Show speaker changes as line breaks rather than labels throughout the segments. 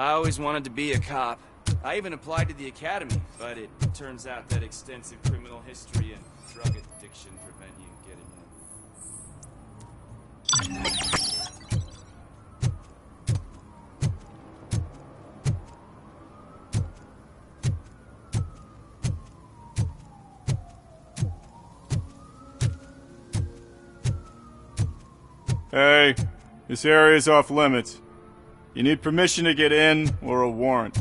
I always wanted to be a cop. I even applied to the academy, but it turns out that extensive criminal history and drug addiction prevent you getting in.
Hey, this area is off limits. You need permission to get in or a warrant.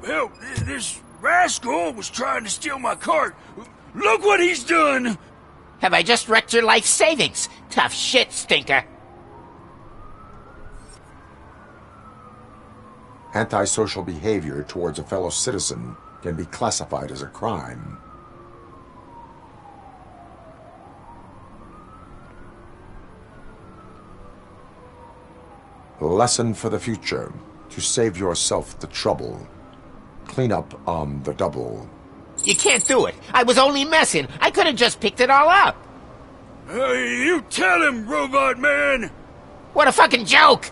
Help! This rascal was trying to steal my cart. Look what he's done!
Have I just wrecked your life savings? Tough shit, stinker.
Antisocial behavior towards a fellow citizen can be classified as a crime. Lesson for the future. To save yourself the trouble. Clean up on the double.
You can't do it. I was only messing. I could have just picked it all up.
You tell him, Robot Man!
What a fucking joke!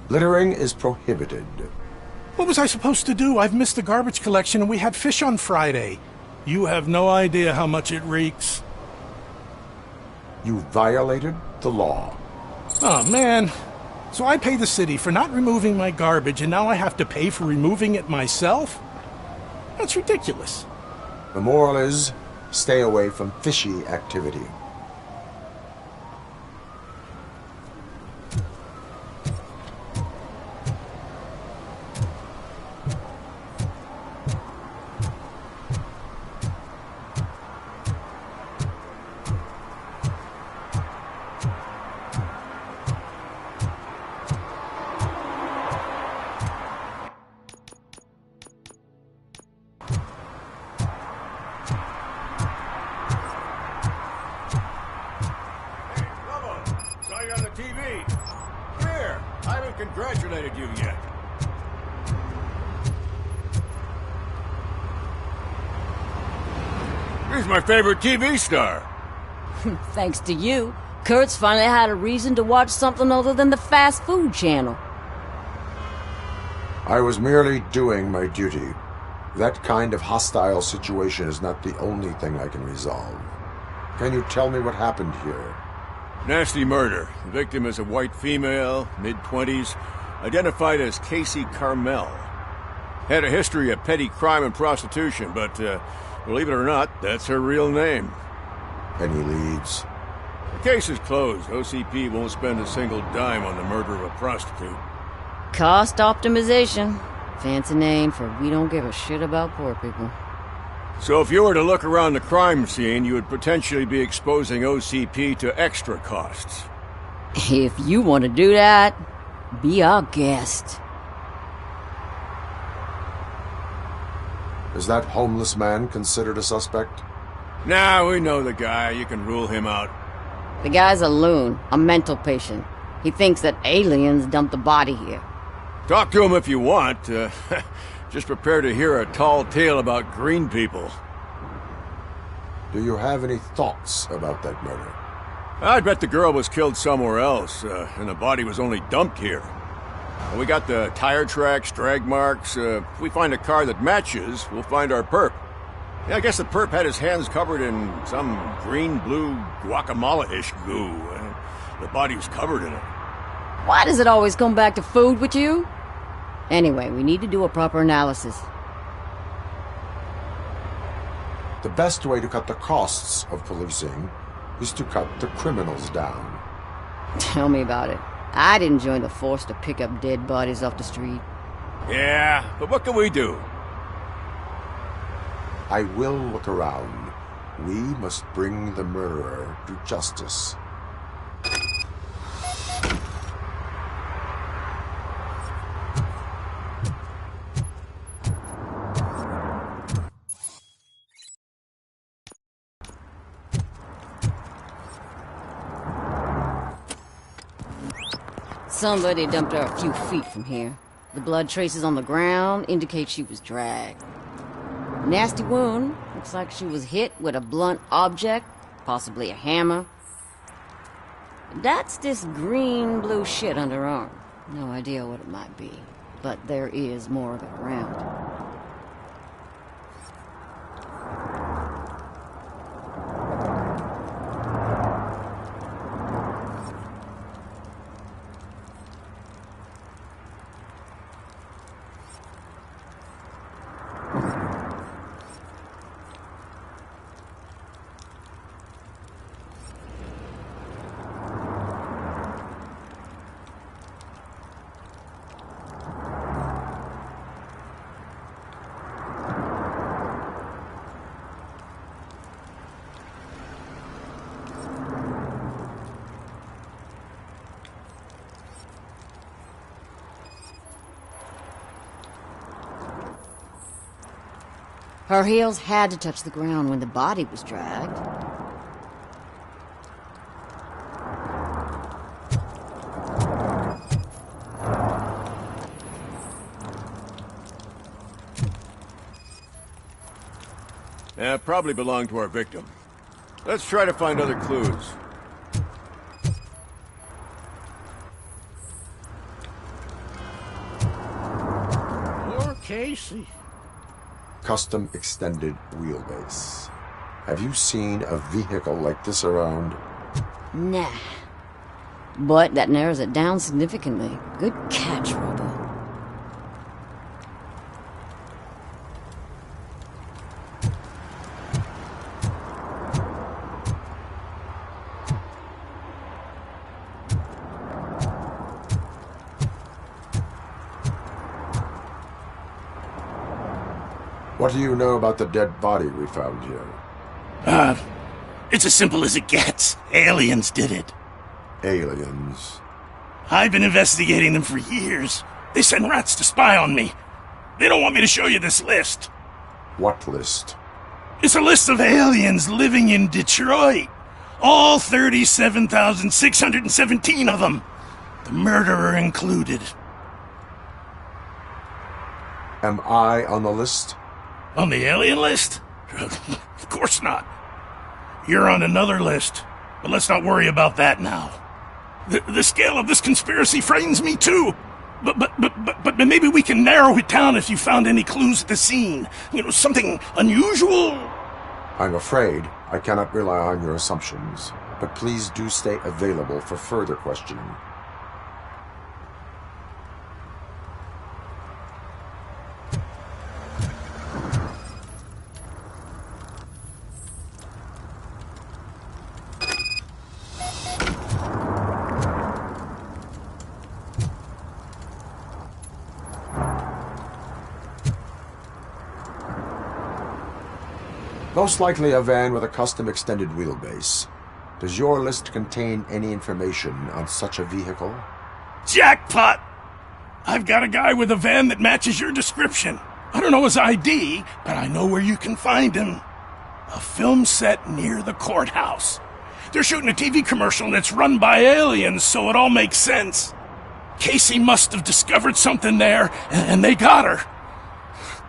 Littering is prohibited.
What was I supposed to do? I've missed the garbage collection and we had fish on Friday. You have no idea how much it reeks.
You violated the law.
Oh, man. So I pay the city for not removing my garbage, and now I have to pay for removing it myself? That's ridiculous.
The moral is, stay away from fishy activity.
Congratulated you yet. He's my favorite TV star.
Thanks to you, Kurt's finally had a reason to watch something other than the fast food channel.
I was merely doing my duty. That kind of hostile situation is not the only thing I can resolve. Can you tell me what happened here?
Nasty murder. The victim is a white female, mid-20s, identified as Casey Carmel. Had a history of petty crime and prostitution, but, believe it or not, that's her real name.
Any leads?
The case is closed. OCP won't spend a single dime on the murder of a prostitute.
Cost optimization. Fancy name for we don't give a shit about poor people.
So if you were to look around the crime scene, you would potentially be exposing OCP to extra costs.
If you want to do that, be our guest.
Is that homeless man considered a suspect?
Nah, we know the guy. You can rule him out.
The guy's a loon, a mental patient. He thinks that aliens dumped the body here.
Talk to him if you want. Just prepare to hear a tall tale about green people.
Do you have any thoughts about that murder?
I bet the girl was killed somewhere else, and the body was only dumped here. We got the tire tracks, drag marks. If we find a car that matches, we'll find our perp. Yeah, I guess the perp had his hands covered in some green-blue guacamole-ish goo. The body was covered in it.
Why does it always come back to food with you? Anyway, we need to do a proper analysis.
The best way to cut the costs of policing is to cut the criminals down.
Tell me about it. I didn't join the force to pick up dead bodies off the street.
Yeah, but what can we do?
I will look around. We must bring the murderer to justice.
Somebody dumped her a few feet from here. The blood traces on the ground indicate she was dragged. Nasty wound. Looks like she was hit with a blunt object, possibly a hammer. That's this green-blue shit on her arm. No idea what it might be, but there is more of it around. Her heels had to touch the ground when the body was dragged.
Yeah, probably belonged to our victim. Let's try to find other clues.
Casey.
Custom extended wheelbase. Have you seen a vehicle like this around?
Nah. But that narrows it down significantly. Good catch, Robo.
What do you know about the dead body we found here?
It's as simple as it gets. Aliens did it.
Aliens.
I've been investigating them for years. They send rats to spy on me. They don't want me to show you this list.
What list?
It's a list of aliens living in Detroit. All 37,617 of them. The murderer included.
Am I on the list?
On the alien list? Of course not. You're on another list, but let's not worry about that now. The scale of this conspiracy frightens me too. But maybe we can narrow it down if you found any clues at the scene. You know, something unusual.
I'm afraid I cannot rely on your assumptions, but please do stay available for further questioning. Most likely a van with a custom extended wheelbase. Does your list contain any information on such a vehicle?
Jackpot! I've got a guy with a van that matches your description. I don't know his ID, but I know where you can find him. A film set near the courthouse. They're shooting a TV commercial and it's run by aliens, so it all makes sense. Casey must have discovered something there, and they got her.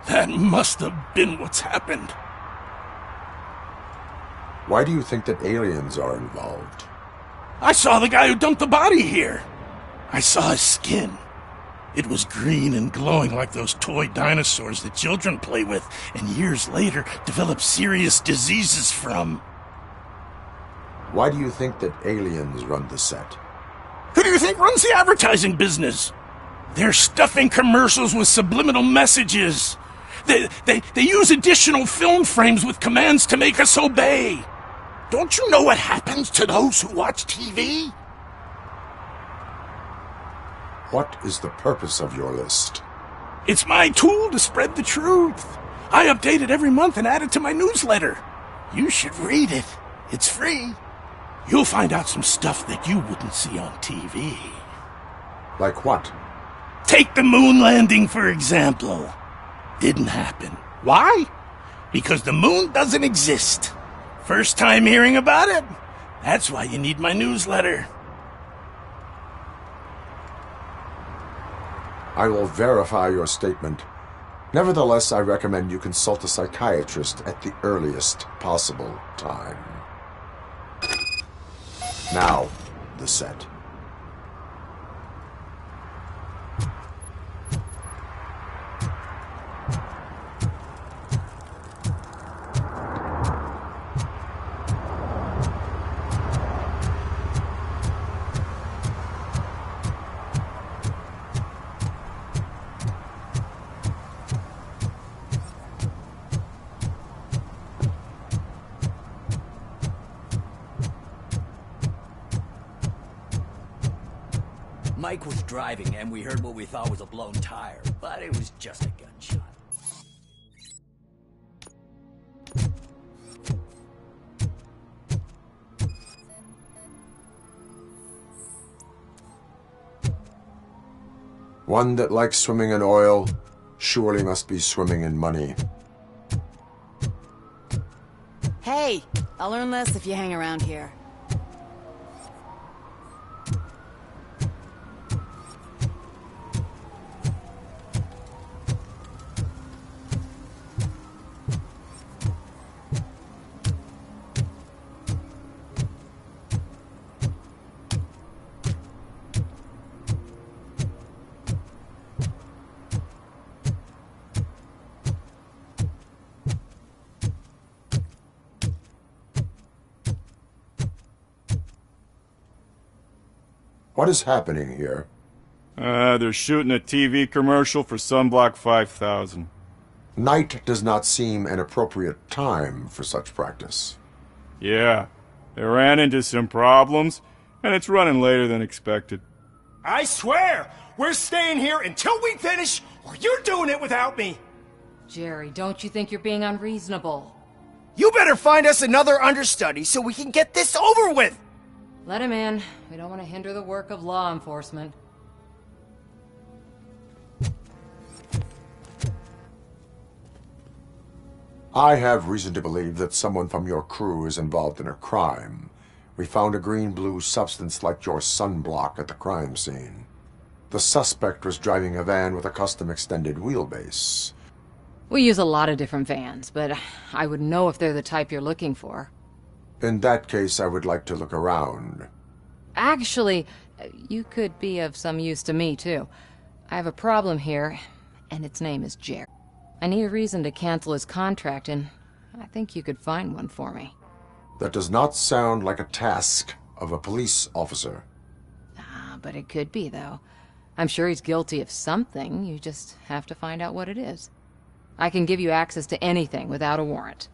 That must have been what's happened.
Why do you think that aliens are involved?
I saw the guy who dumped the body here. I saw his skin. It was green and glowing like those toy dinosaurs that children play with and years later develop serious diseases from.
Why do you think that aliens run the set?
Who do you think runs the advertising business? They're stuffing commercials with subliminal messages. They use additional film frames with commands to make us obey. Don't you know what happens to those who watch TV?
What is the purpose of your list?
It's my tool to spread the truth. I update it every month and add it to my newsletter. You should read it. It's free. You'll find out some stuff that you wouldn't see on TV.
Like what?
Take the moon landing, for example. Didn't happen. Why? Because the moon doesn't exist. First time hearing about it? That's why you need my newsletter.
I will verify your statement. Nevertheless, I recommend you consult a psychiatrist at the earliest possible time. Now, the set.
Mike was driving and we heard what we thought was a blown tire, but it was just a gunshot.
One that likes swimming in oil surely must be swimming in money.
Hey, I'll learn less if you hang around here.
What is happening here?
They're shooting a TV commercial for Sunblock 5000.
Night does not seem an appropriate time for such practice.
Yeah, they ran into some problems, and it's running later than expected.
I swear, we're staying here until we finish, or you're doing it without me.
Jerry, don't you think you're being unreasonable?
You better find us another understudy so we can get this over with.
Let him in. We don't want to hinder the work of law enforcement.
I have reason to believe that someone from your crew is involved in a crime. We found a green-blue substance like your sunblock at the crime scene. The suspect was driving a van with a custom extended wheelbase.
We use a lot of different vans, but I wouldn't know if they're the type you're looking for.
In that case, I would like to look around.
Actually, you could be of some use to me, too. I have a problem here, and its name is Jerry. I need a reason to cancel his contract, and I think you could find one for me.
That does not sound like a task of a police officer.
But it could be, though. I'm sure he's guilty of something. You just have to find out what it is. I can give you access to anything without a warrant.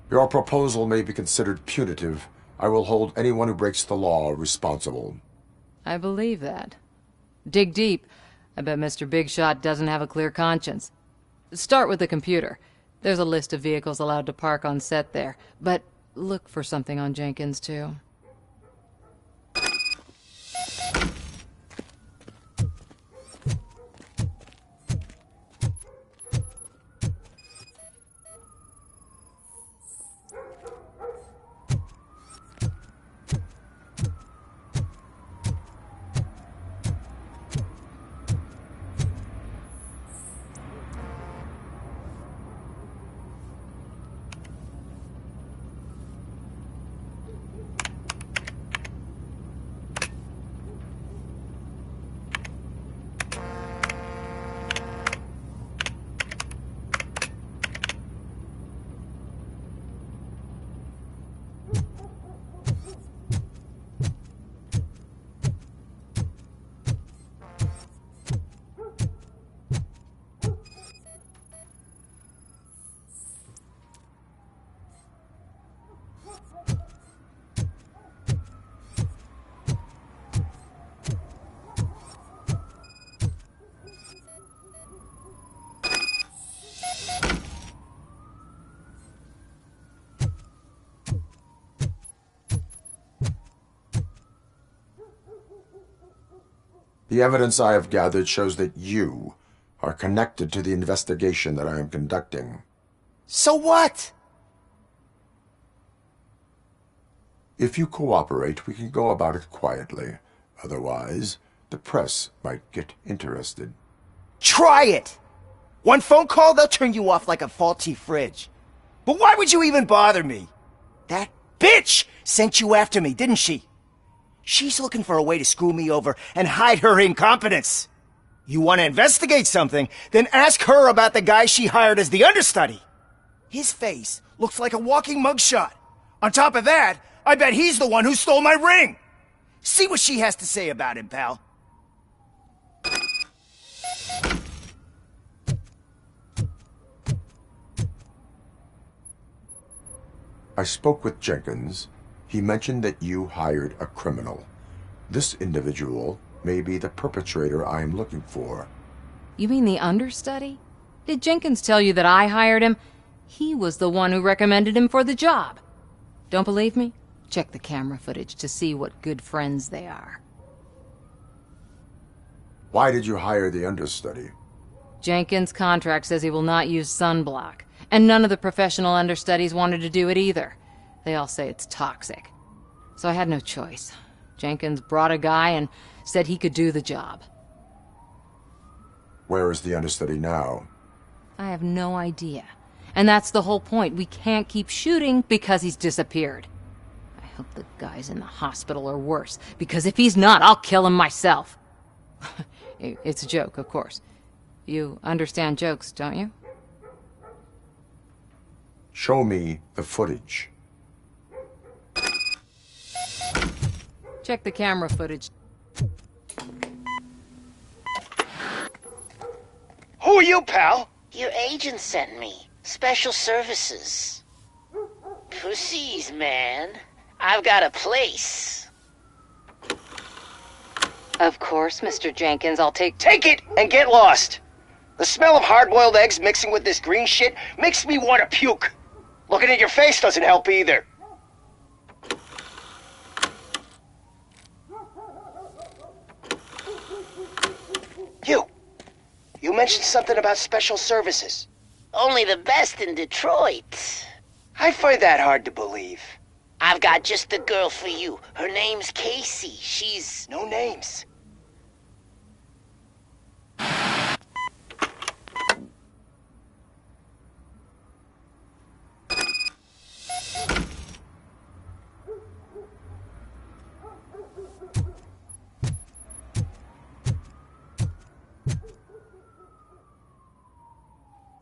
Your proposal may be considered punitive. I will hold anyone who breaks the law responsible.
I believe that. Dig deep. I bet Mr. Big Shot doesn't have a clear conscience. Start with the computer. There's a list of vehicles allowed to park on set there, but look for something on Jenkins, too.
The evidence I have gathered shows that you are connected to the investigation that I am conducting.
So what?
If you cooperate, we can go about it quietly. Otherwise, the press might get interested.
Try it! One phone call, they'll turn you off like a faulty fridge. But why would you even bother me? That bitch sent you after me, didn't she? She's looking for a way to screw me over and hide her incompetence. You want to investigate something, then ask her about the guy she hired as the understudy. His face looks like a walking mugshot. On top of that, I bet he's the one who stole my ring. See what she has to say about him, pal.
I spoke with Jenkins. He mentioned that you hired a criminal. This individual may be the perpetrator I am looking for.
You mean the understudy? Did Jenkins tell you that I hired him? He was the one who recommended him for the job. Don't believe me? Check the camera footage to see what good friends they are.
Why did you hire the understudy?
Jenkins' contract says he will not use sunblock, and none of the professional understudies wanted to do it either. They all say it's toxic. So I had no choice. Jenkins brought a guy and said he could do the job.
Where is the understudy now?
I have no idea. And that's the whole point. We can't keep shooting because he's disappeared. I hope the guy's in the hospital or worse, because if he's not, I'll kill him myself. It's a joke, of course. You understand jokes, don't you?
Show me the footage.
Check the camera footage.
Who are you, pal?
Your agent sent me. Special services. Pussies, man. I've got a place.
Of course, Mr. Jenkins, I'll take...
Take it and get lost. The smell of hard-boiled eggs mixing with this green shit makes me want to puke. Looking at your face doesn't help either. You mentioned something about special services.
Only the best in Detroit.
I find that hard to believe.
I've got just the girl for you. Her name's Casey. She's...
No names.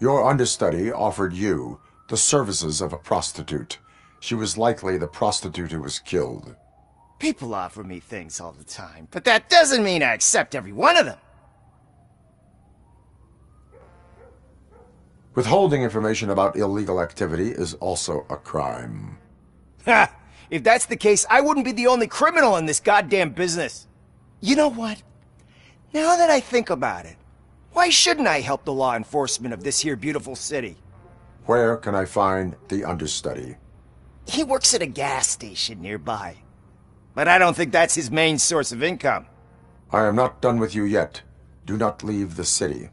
Your understudy offered you the services of a prostitute. She was likely the prostitute who was killed.
People offer me things all the time, but that doesn't mean I accept every one of them.
Withholding information about illegal activity is also a crime.
Ha! If that's the case, I wouldn't be the only criminal in this goddamn business. You know what? Now that I think about it, why shouldn't I help the law enforcement of this here beautiful city?
Where can I find the understudy?
He works at a gas station nearby. But I don't think that's his main source of income.
I am not done with you yet. Do not leave the city.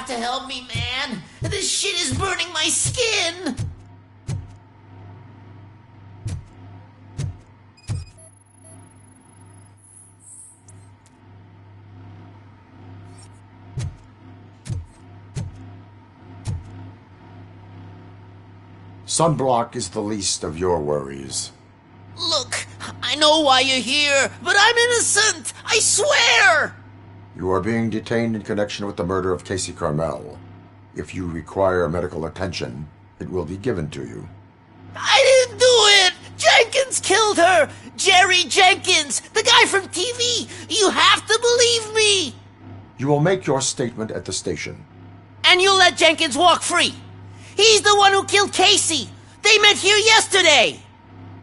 Help me, man. This shit is burning my skin.
Sunblock is the least of your worries.
Look, I know why you're here, but I'm innocent. I swear.
You are being detained in connection with the murder of Casey Carmel. If you require medical attention, it will be given to you.
I didn't do it! Jenkins killed her! Jerry Jenkins! The guy from TV! You have to believe me!
You will make your statement at the station.
And you'll let Jenkins walk free! He's the one who killed Casey! They met here yesterday!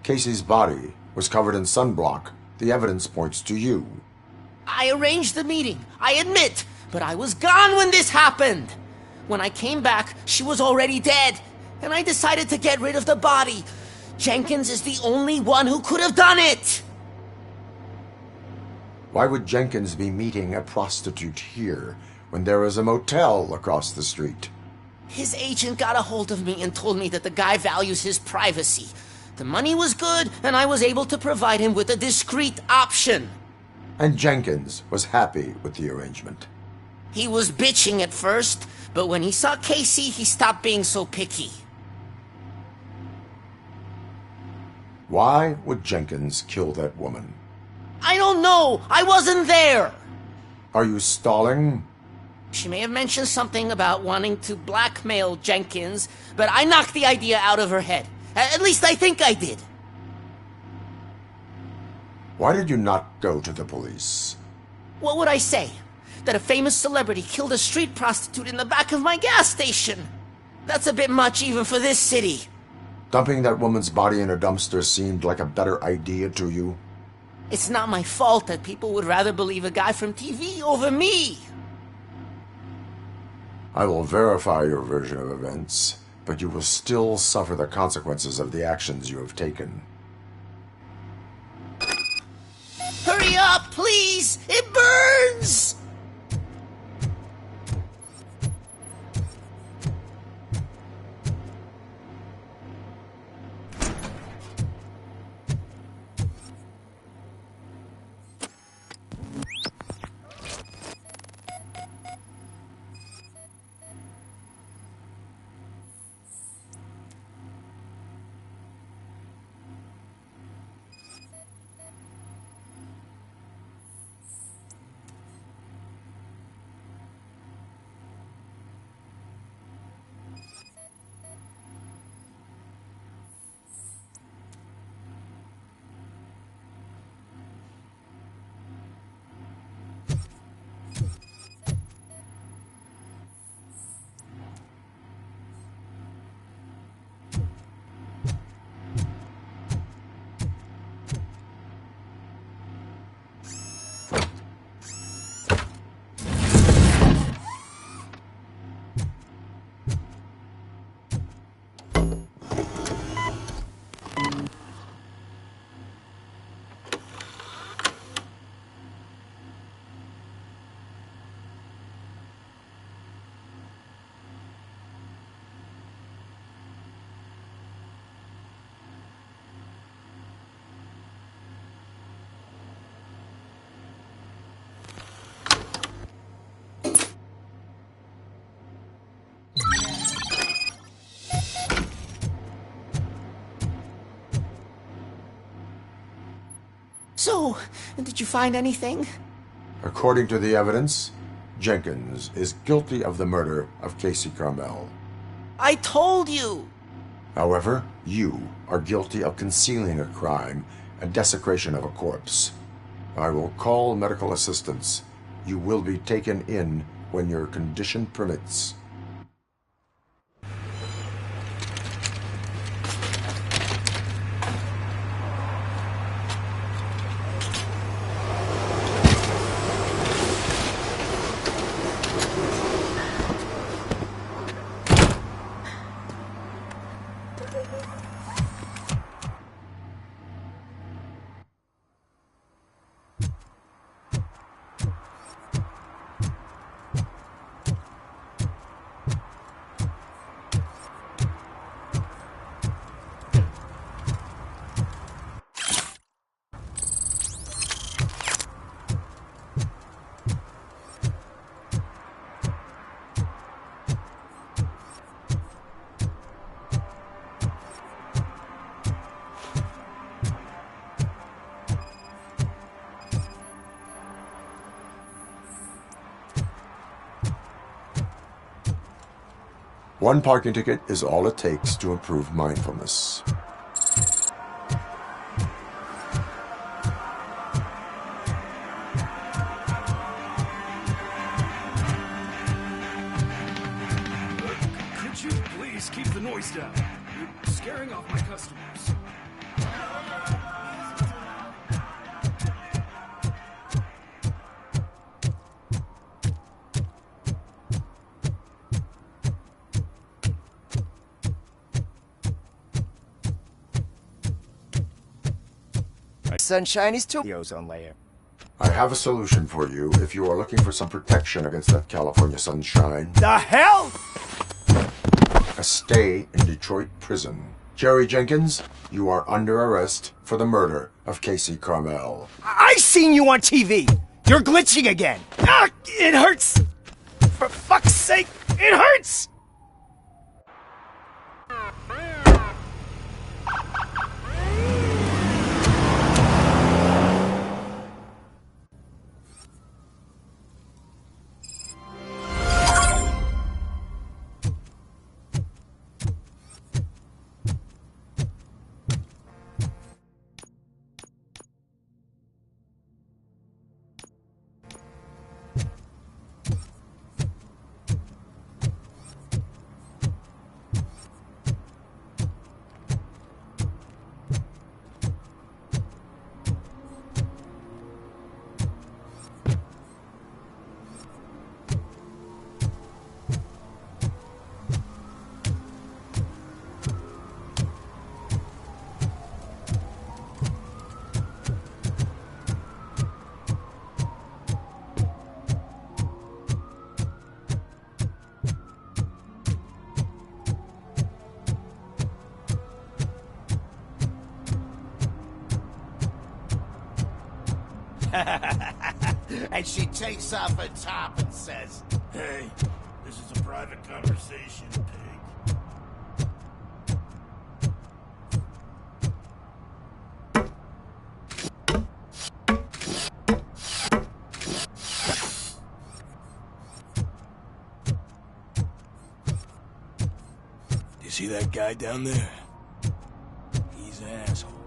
Casey's body was covered in sunblock. The evidence points to you.
I arranged the meeting, I admit, but I was gone when this happened. When I came back, she was already dead, and I decided to get rid of the body. Jenkins is the only one who could have done it.
Why would Jenkins be meeting a prostitute here when there is a motel across the street?
His agent got a hold of me and told me that the guy values his privacy. The money was good, and I was able to provide him with a discreet option.
And Jenkins was happy with the arrangement.
He was bitching at first, but when he saw Casey, he stopped being so picky.
Why would Jenkins kill that woman?
I don't know. I wasn't there.
Are you stalling?
She may have mentioned something about wanting to blackmail Jenkins, but I knocked the idea out of her head. At least I think I did.
Why did you not go to the police?
What would I say? That a famous celebrity killed a street prostitute in the back of my gas station? That's a bit much even for this city.
Dumping that woman's body in a dumpster seemed like a better idea to you?
It's not my fault that people would rather believe a guy from TV over me.
I will verify your version of events, but you will still suffer the consequences of the actions you have taken.
Hurry up, please! It burns! So, did you find anything?
According to the evidence, Jenkins is guilty of the murder of Casey Carmel.
I told you!
However, you are guilty of concealing a crime and desecration of a corpse. I will call medical assistance. You will be taken in when your condition permits. One parking ticket is all it takes to improve mindfulness.
Could you please keep the noise down? You're scaring off my customers.
Sunshine is too. The ozone layer.
I have a solution for you if you are looking for some protection against that California sunshine.
The hell?
A stay in Detroit prison. Jerry Jenkins, you are under arrest for the murder of Casey Carmel.
I seen you on TV. You're glitching again. Ah, it hurts. For fuck's sake, it hurts.
and she takes off her top and says,
Hey, this is a private conversation, pig. You see that guy down there? He's an asshole.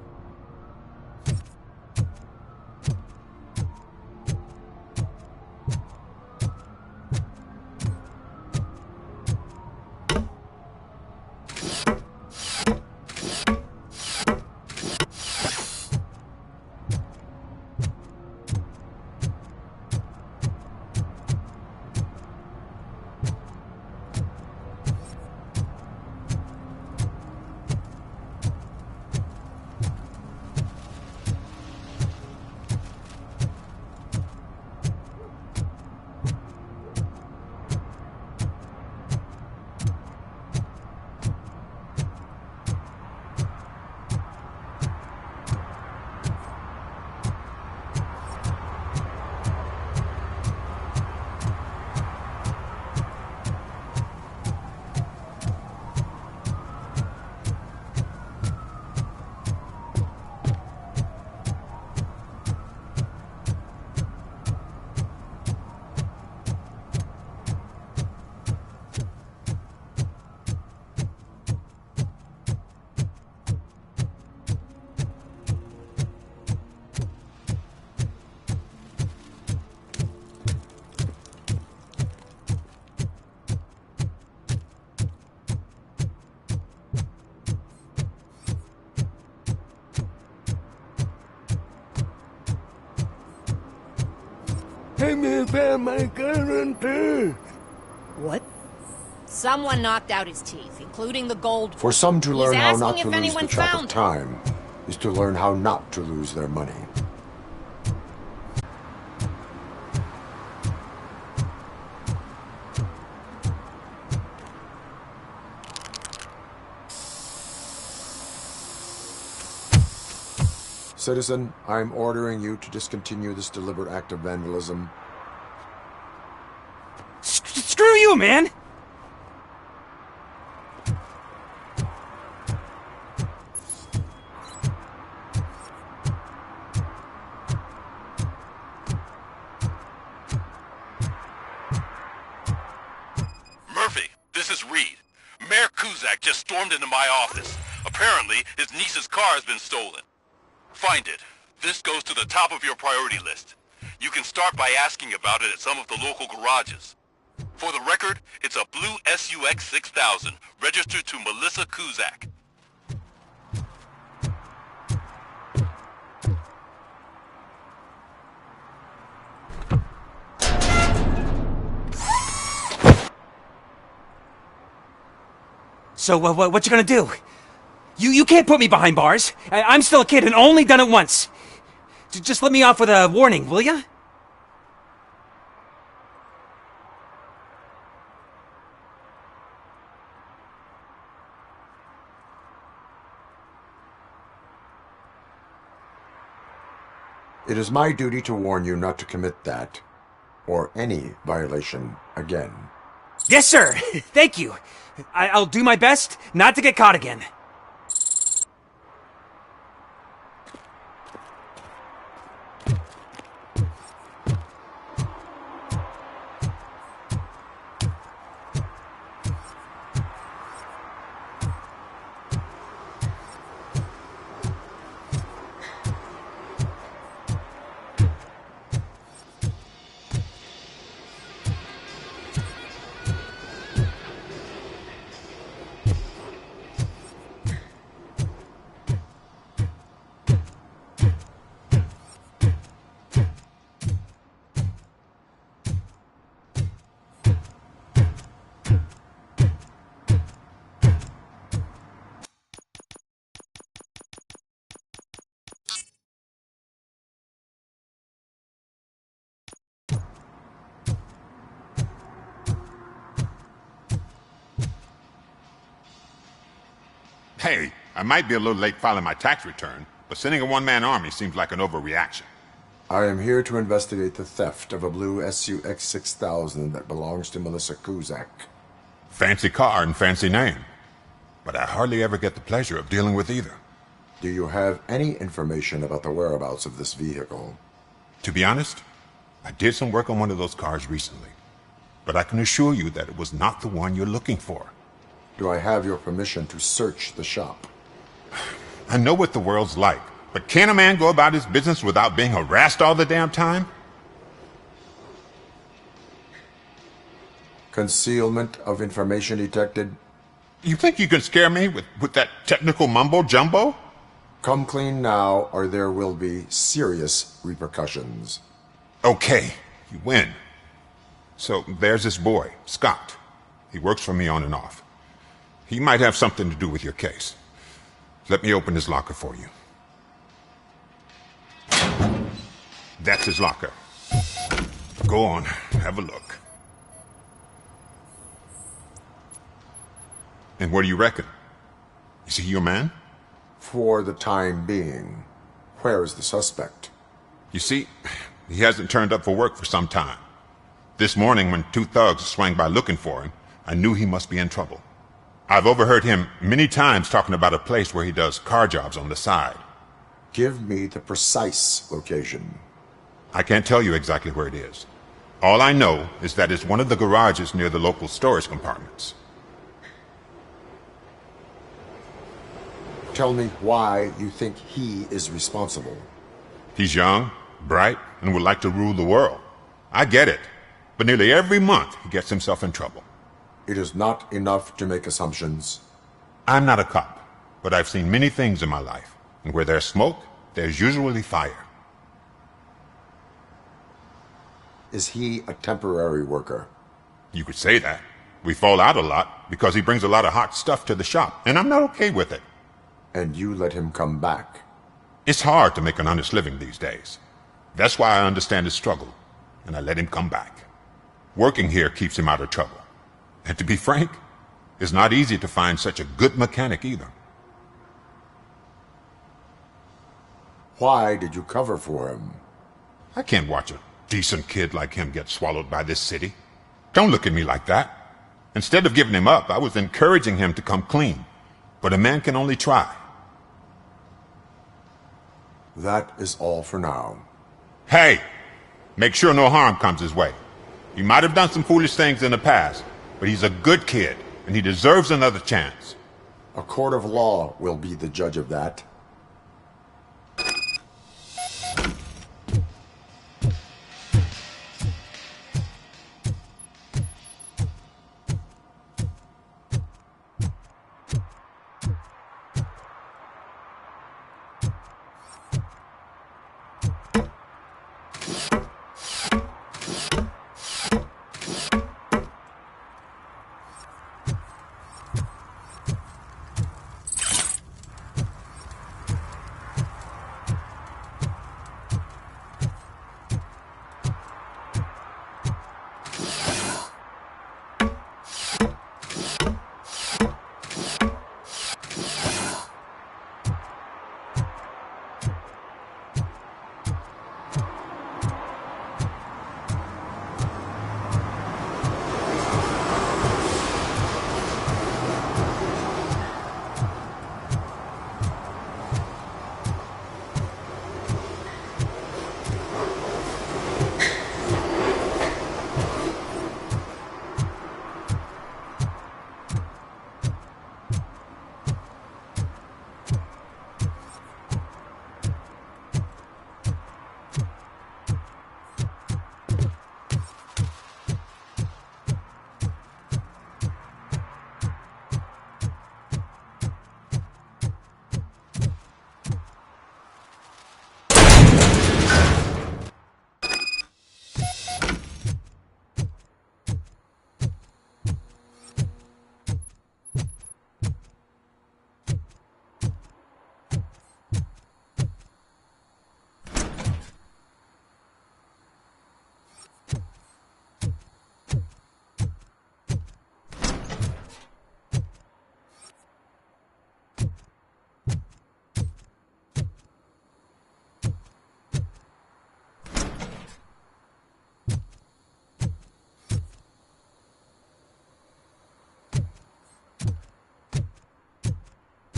What? Someone knocked out his teeth, including the gold.
For some to learn how not to
if
lose the
anyone
track of
found
time is to learn how not to lose their money. Citizen, I am ordering you to discontinue this deliberate act of vandalism.
Screw you, man!
Murphy, this is Reed. Mayor Kuzak just stormed into my office. Apparently, his niece's car has been stolen. Find it. This goes to the top of your priority list. You can start by asking about it at some of the local garages. For the record, it's a blue SUX 6000, registered to Melissa Kuzak.
So, what you gonna do? You can't put me behind bars. I'm still a kid and only done it once. Just let me off with a warning, will ya?
It is my duty to warn you not to commit that, or any violation, again.
Yes, sir! Thank you. I'll do my best not to get caught again.
Hey, I might be a little late filing my tax return, but sending a one-man army seems like an overreaction.
I am here to investigate the theft of a blue SUX 6000 that belongs to Melissa Kuzak.
Fancy car and fancy name. But I hardly ever get the pleasure of dealing with either.
Do you have any information about the whereabouts of this vehicle?
To be honest, I did some work on one of those cars recently. But I can assure you that it was not the one you're looking for.
Do I have your permission to search the shop?
I know what the world's like, but can a man go about his business without being harassed all the damn time?
Concealment of information detected.
You think you can scare me with that technical mumbo-jumbo?
Come clean now, or there will be serious repercussions.
Okay, you win. So there's this boy, Scott. He works for me on and off. He might have something to do with your case. Let me open his locker for you. That's his locker. Go on, have a look. And what do you reckon? Is he your man?
For the time being. Where is the suspect?
You see, he hasn't turned up for work for some time. This morning, when two thugs swang by looking for him, I knew he must be in trouble. I've overheard him many times talking about a place where he does car jobs on the side.
Give me the precise location.
I can't tell you exactly where it is. All I know is that it's one of the garages near the local storage compartments.
Tell me why you think he is responsible.
He's young, bright, and would like to rule the world. I get it. But nearly every month, he gets himself in trouble.
It is not enough to make assumptions.
I'm not a cop, but I've seen many things in my life. And where there's smoke, there's usually fire.
Is he a temporary worker?
You could say that. We fall out a lot because he brings a lot of hot stuff to the shop, and I'm not okay with it.
And you let him come back?
It's hard to make an honest living these days. That's why I understand his struggle, and I let him come back. Working here keeps him out of trouble. And to be frank, it's not easy to find such a good mechanic either.
Why did you cover for him?
I can't watch a decent kid like him get swallowed by this city. Don't look at me like that. Instead of giving him up, I was encouraging him to come clean. But a man can only try.
That is all for now.
Hey! Make sure no harm comes his way. He might have done some foolish things in the past, but he's a good kid, and he deserves another chance.
A court of law will be the judge of that.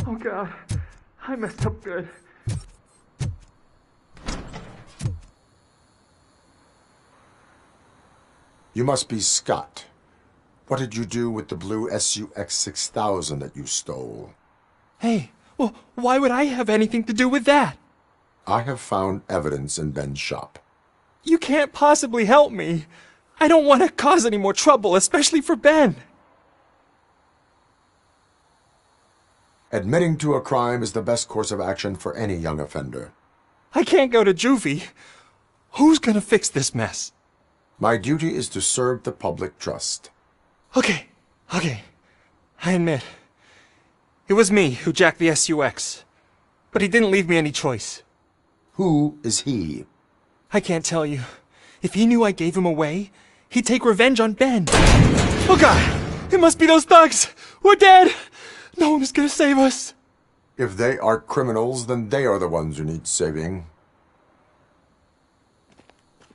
Oh God, I messed up good.
You must be Scott. What did you do with the blue SUX 6000 that you stole?
Hey, well, why would I have anything to do with that?
I have found evidence in Ben's shop.
You can't possibly help me. I don't want to cause any more trouble, especially for Ben.
Admitting to a crime is the best course of action for any young offender.
I can't go to juvie. Who's gonna fix this mess?
My duty is to serve the public trust.
Okay. I admit. It was me who jacked the SUX. But he didn't leave me any choice.
Who is he?
I can't tell you. If he knew I gave him away, he'd take revenge on Ben. Oh God! It must be those thugs! We're dead! No one is gonna save us.
If they are criminals, then they are the ones who need saving.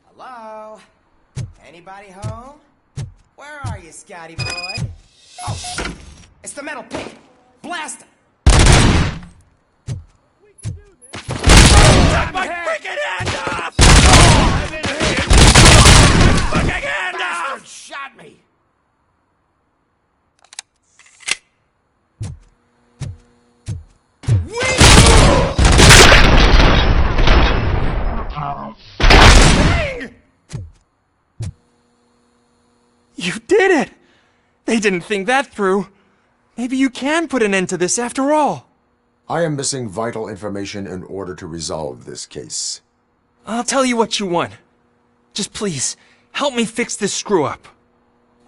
Hello? Anybody home? Where are you, Scotty boy? Oh, it's the metal pig. Blast him!
Knock my freaking hand off! Fucking hand off!
Bastard shot me!
You did it! They didn't think that through. Maybe you can put an end to this after all.
I am missing vital information in order to resolve this case.
I'll tell you what you want. Just please, help me fix this screw-up.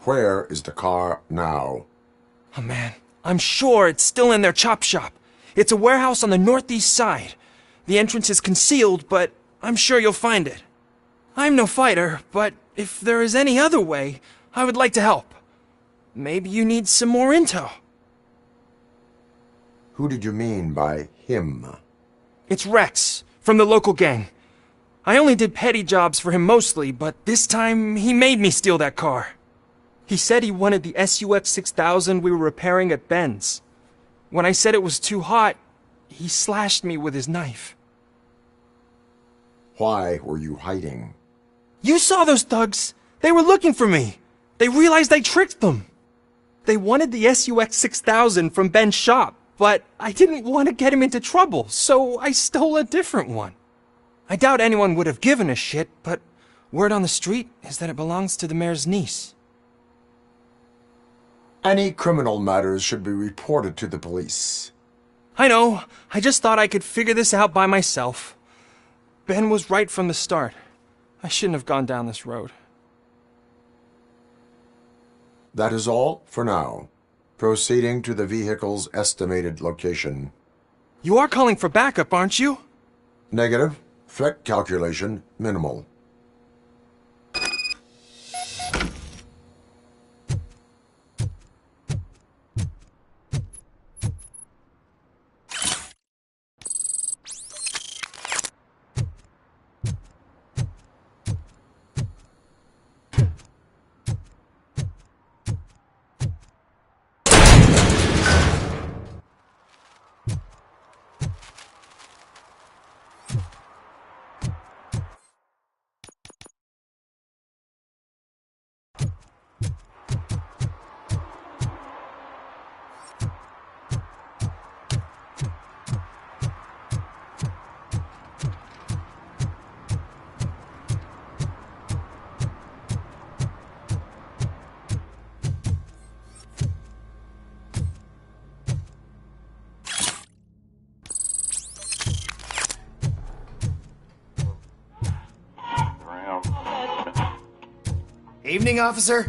Where is the car now?
Oh man, I'm sure it's still in their chop shop. It's a warehouse on the northeast side. The entrance is concealed, but I'm sure you'll find it. I'm no fighter, but if there is any other way, I would like to help. Maybe you need some more intel.
Who did you mean by him?
It's Rex, from the local gang. I only did petty jobs for him mostly, but this time he made me steal that car. He said he wanted the SUX 6000 we were repairing at Ben's. When I said it was too hot, he slashed me with his knife.
Why were you hiding?
You saw those thugs! They were looking for me! They realized I tricked them! They wanted the SUX 6000 from Ben's shop, but I didn't want to get him into trouble, so I stole a different one. I doubt anyone would have given a shit, but word on the street is that it belongs to the mayor's niece.
Any criminal matters should be reported to the police.
I know. I just thought I could figure this out by myself. Ben was right from the start. I shouldn't have gone down this road.
That is all for now. Proceeding to the vehicle's estimated location.
You are calling for backup, aren't you?
Negative. Threat calculation minimal.
Evening, officer.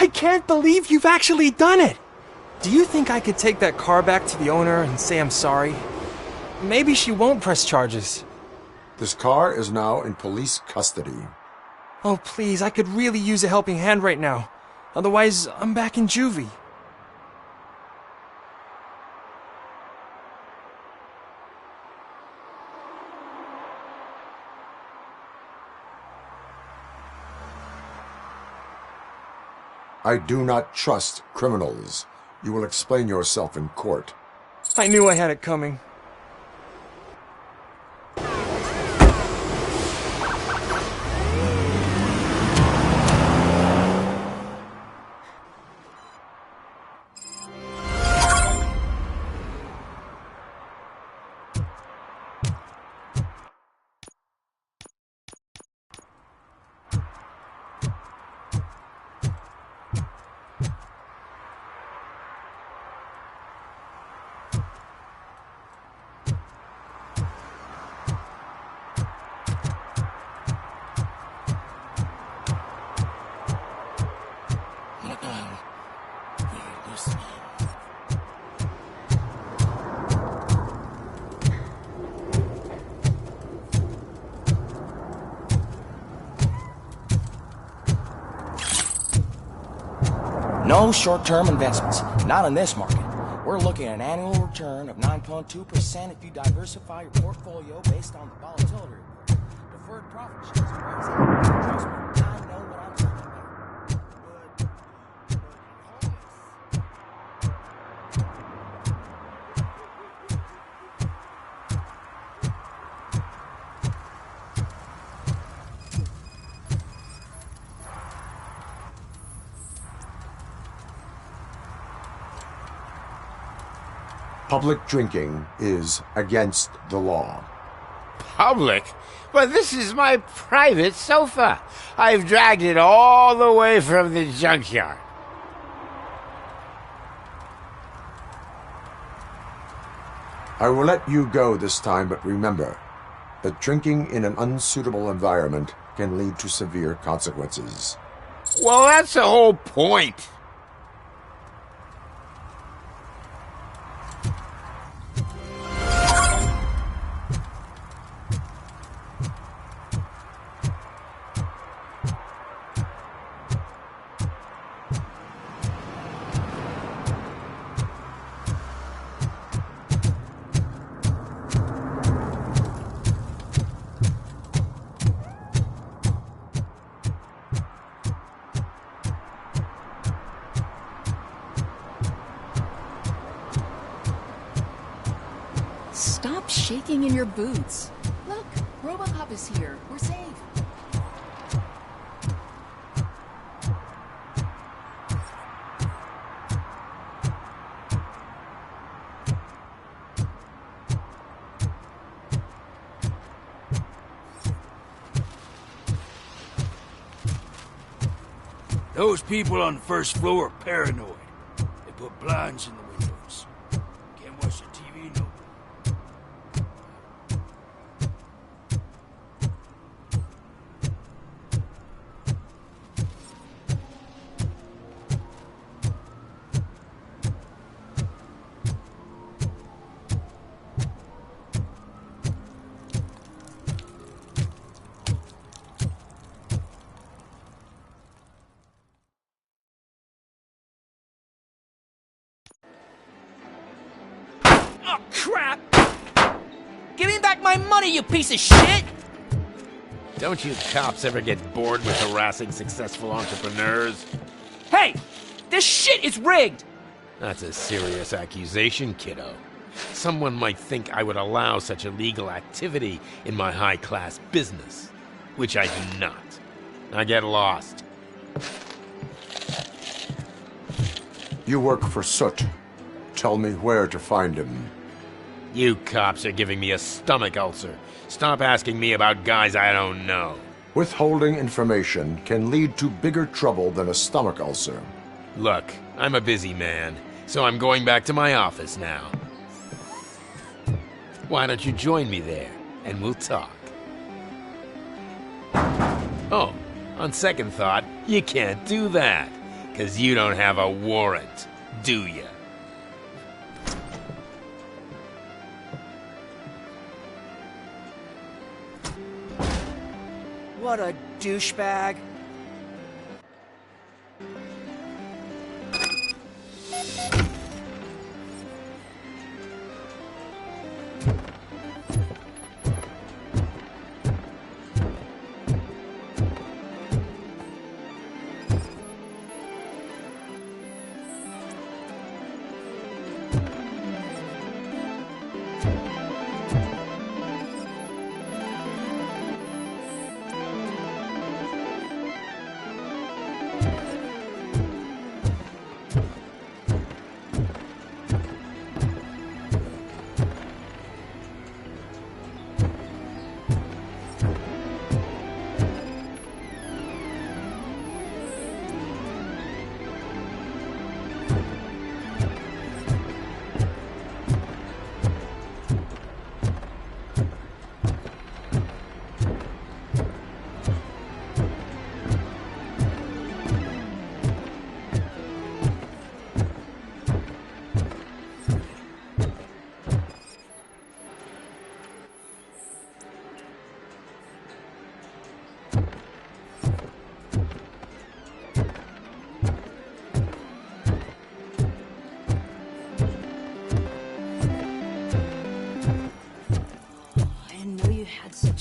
I can't believe you've actually done it! Do you think I could take that car back to the owner and say I'm sorry? Maybe she won't press charges.
This car is now in police custody.
Oh, please, I could really use a helping hand right now. Otherwise, I'm back in juvie.
I do not trust criminals. You will explain yourself in court.
I knew I had it coming.
No short-term investments, not in this market. We're looking at an annual return of 9.2% if you diversify your portfolio based on the volatility. Deferred profit shares. Trust me, I know what I'm talking about.
Public drinking is against the law.
Public? But this is my private sofa. I've dragged it all the way from the junkyard.
I will let you go this time, but remember that drinking in an unsuitable environment can lead to severe consequences.
Well, that's the whole point.
Stop shaking in your boots. Look, Robocop is here. We're safe.
Those people on the first floor are paranoid. They put blinds in the windows. Can't watch the TV no more.
Oh, crap! Give me back my money, you piece of shit!
Don't you cops ever get bored with harassing successful entrepreneurs?
Hey! This shit is rigged!
That's a serious accusation, kiddo. Someone might think I would allow such illegal activity in my high-class business, which I do not. I get lost.
You work for Soot. Tell me where to find him.
You cops are giving me a stomach ulcer. Stop asking me about guys I don't know.
Withholding information can lead to bigger trouble than a stomach ulcer.
Look, I'm a busy man, so I'm going back to my office now. Why don't you join me there, and we'll talk. Oh, on second thought, you can't do that. 'Cause you don't have a warrant, do ya?
What a douchebag.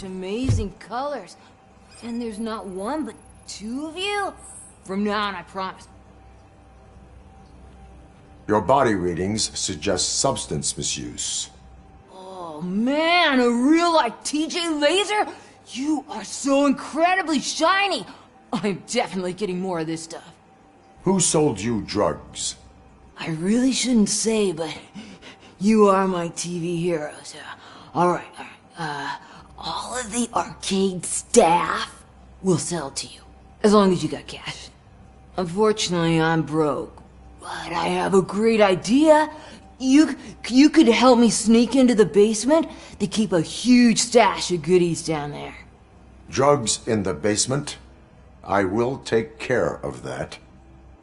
Amazing colors. And there's not one, but two of you? From now on, I promise.
Your body readings suggest substance misuse.
Oh man, a real like TJ Laser? You are so incredibly shiny. I'm definitely getting more of this stuff.
Who sold you drugs?
I really shouldn't say, but you are my TV heroes. Alright. All of the arcade staff will sell to you, as long as you got cash. Unfortunately, I'm broke, but I have a great idea. You could help me sneak into the basement to keep a huge stash of goodies down there.
Drugs in the basement? I will take care of that.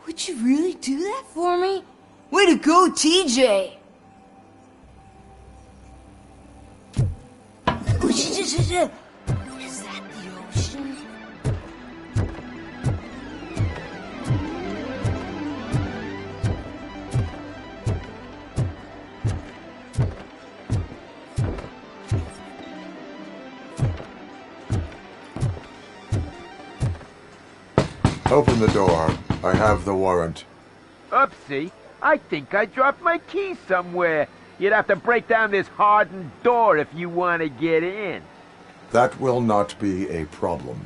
Would you really do that for me? Way to go, TJ! Is that the ocean?
Open the door. I have the warrant.
Oopsie. I think I dropped my key somewhere. You'd have to break down this hardened door if you want to get in.
That will not be a problem.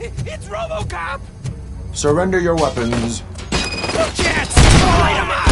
It's Robocop!
Surrender your weapons.
You can't light him up!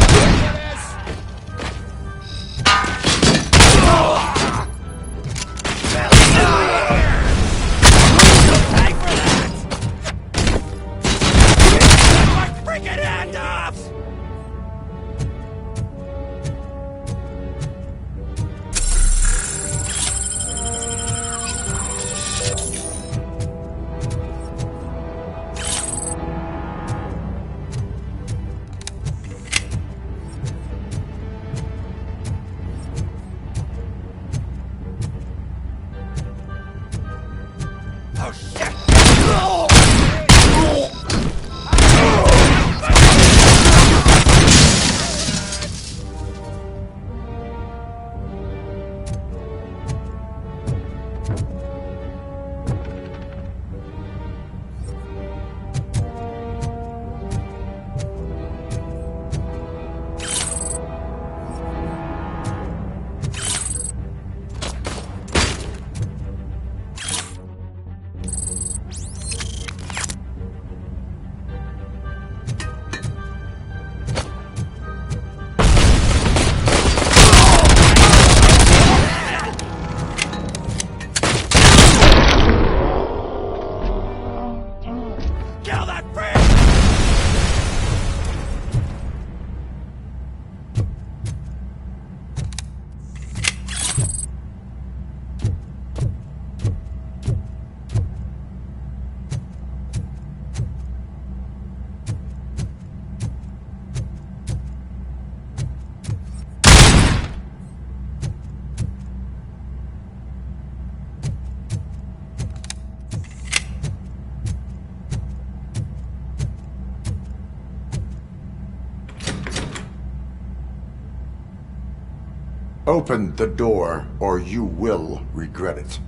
Open the door, or you will regret it.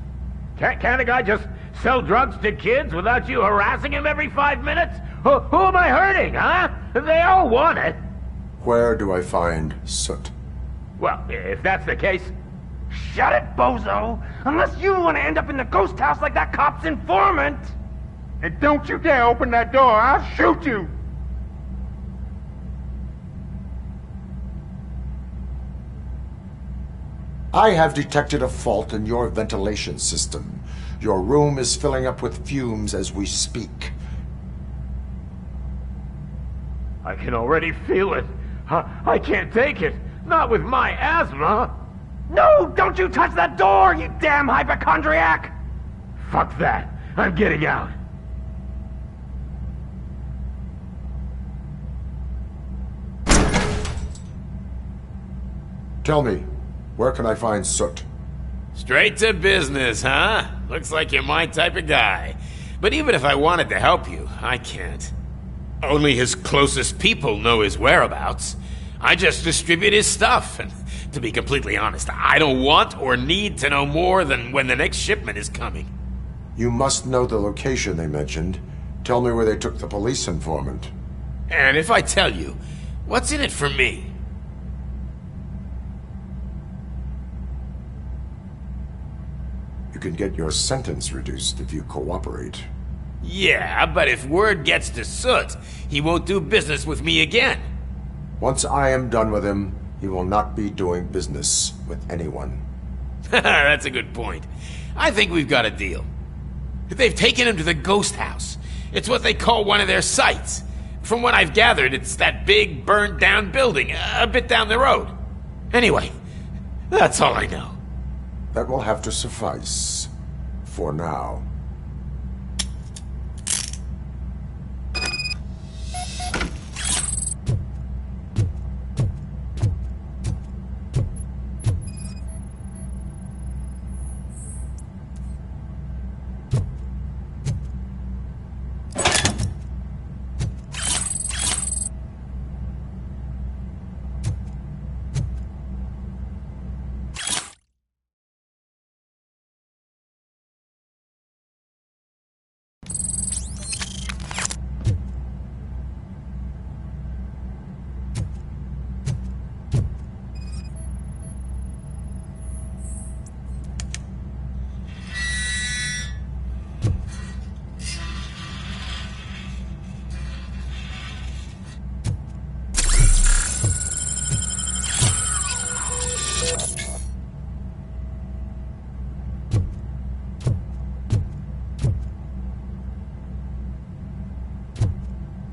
Can't a guy just sell drugs to kids without you harassing him every 5 minutes? Who am I hurting, huh? They all want it.
Where do I find Soot?
Well, if that's the case, shut it, bozo! Unless you want to end up in the ghost house like that cop's informant! And don't you dare open that door, I'll shoot you!
I have detected a fault in your ventilation system. Your room is filling up with fumes as we speak.
I can already feel it. I can't take it. Not with my asthma. No, don't you touch that door, you damn hypochondriac! Fuck that. I'm getting out.
Tell me, where can I find Soot?
Straight to business, huh? Looks like you're my type of guy. But even if I wanted to help you, I can't. Only his closest people know his whereabouts. I just distribute his stuff, and to be completely honest, I don't want or need to know more than when the next shipment is coming.
You must know the location they mentioned. Tell me where they took the police informant.
And if I tell you, what's in it for me?
You can get your sentence reduced if you cooperate.
Yeah, but if word gets to Soot, he won't do business with me again.
Once I am done with him, he will not be doing business with anyone.
That's a good point. I think we've got a deal. They've taken him to the ghost house. It's what they call one of their sites. From what I've gathered, it's that big, burned-down building a bit down the road. Anyway, that's all I know.
That will have to suffice. For now.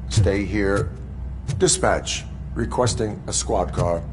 Stay here. Dispatch. Requesting a squad car.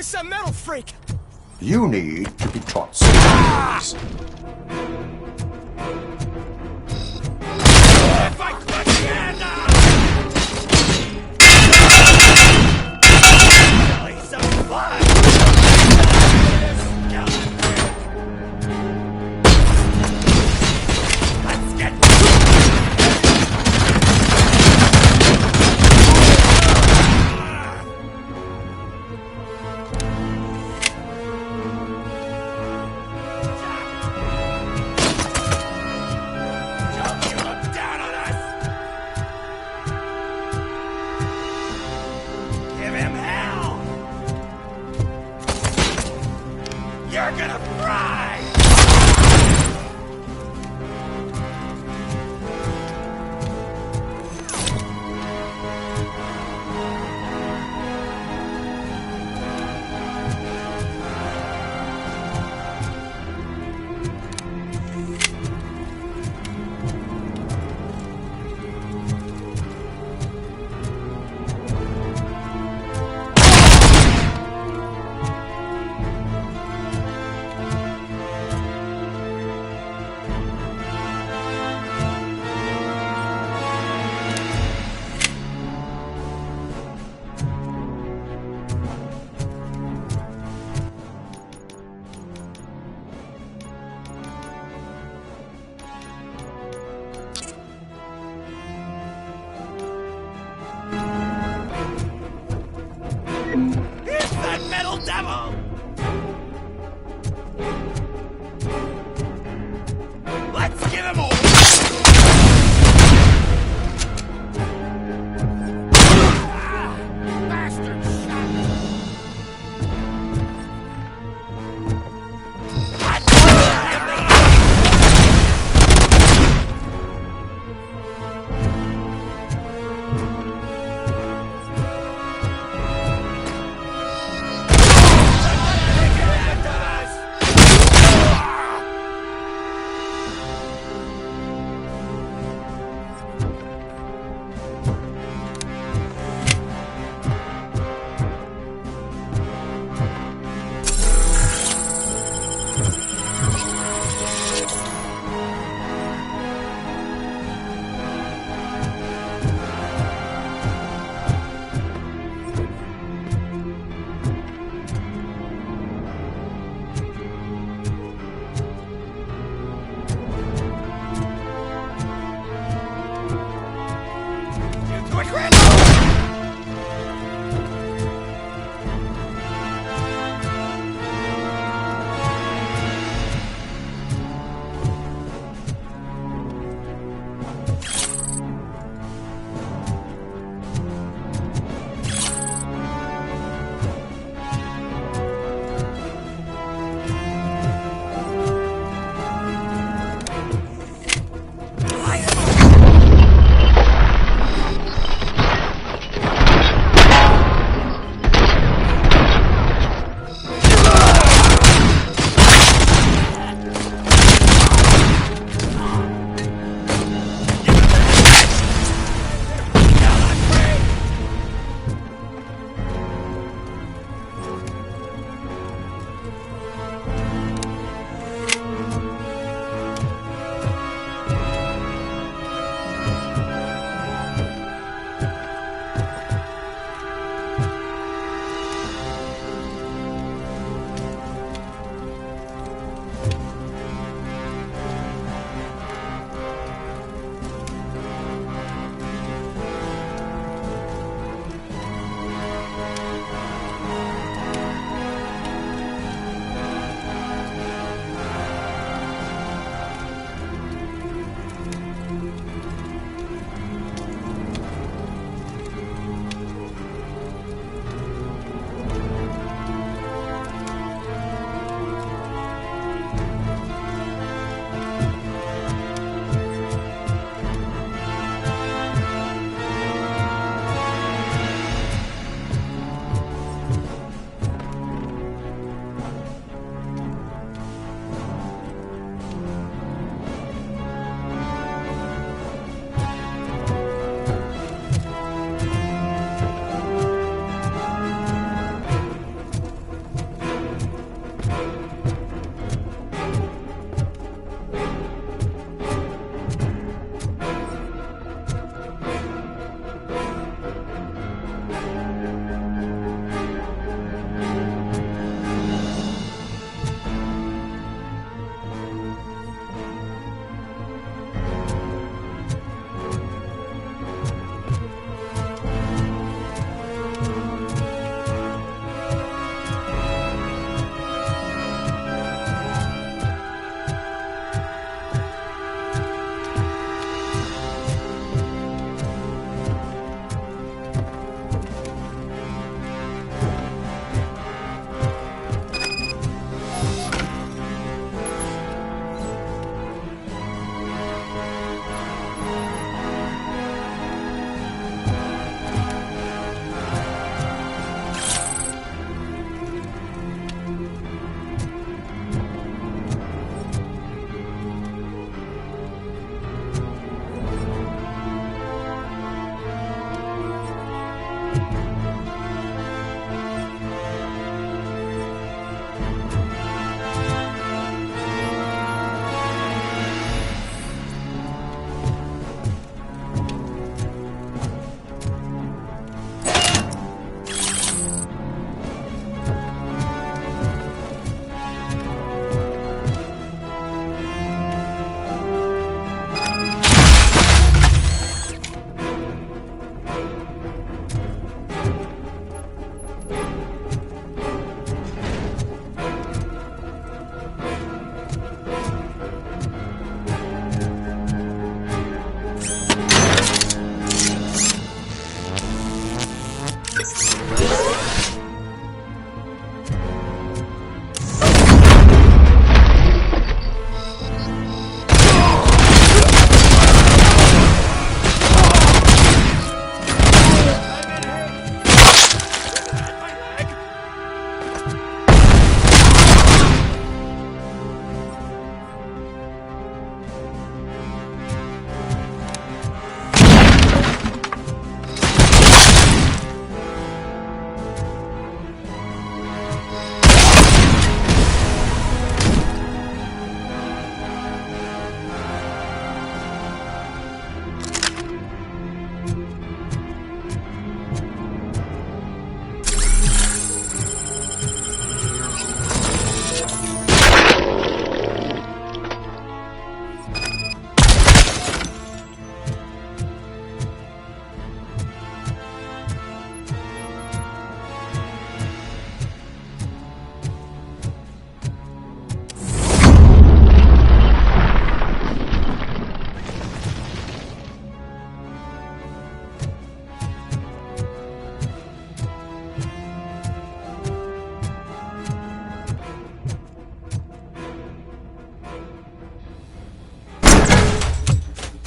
is some metal freak!
You need to be taught some things.
If I quit again! Really, some fun! Let's get You're gonna fry! Here's that metal devil! Let's give him a... Bastard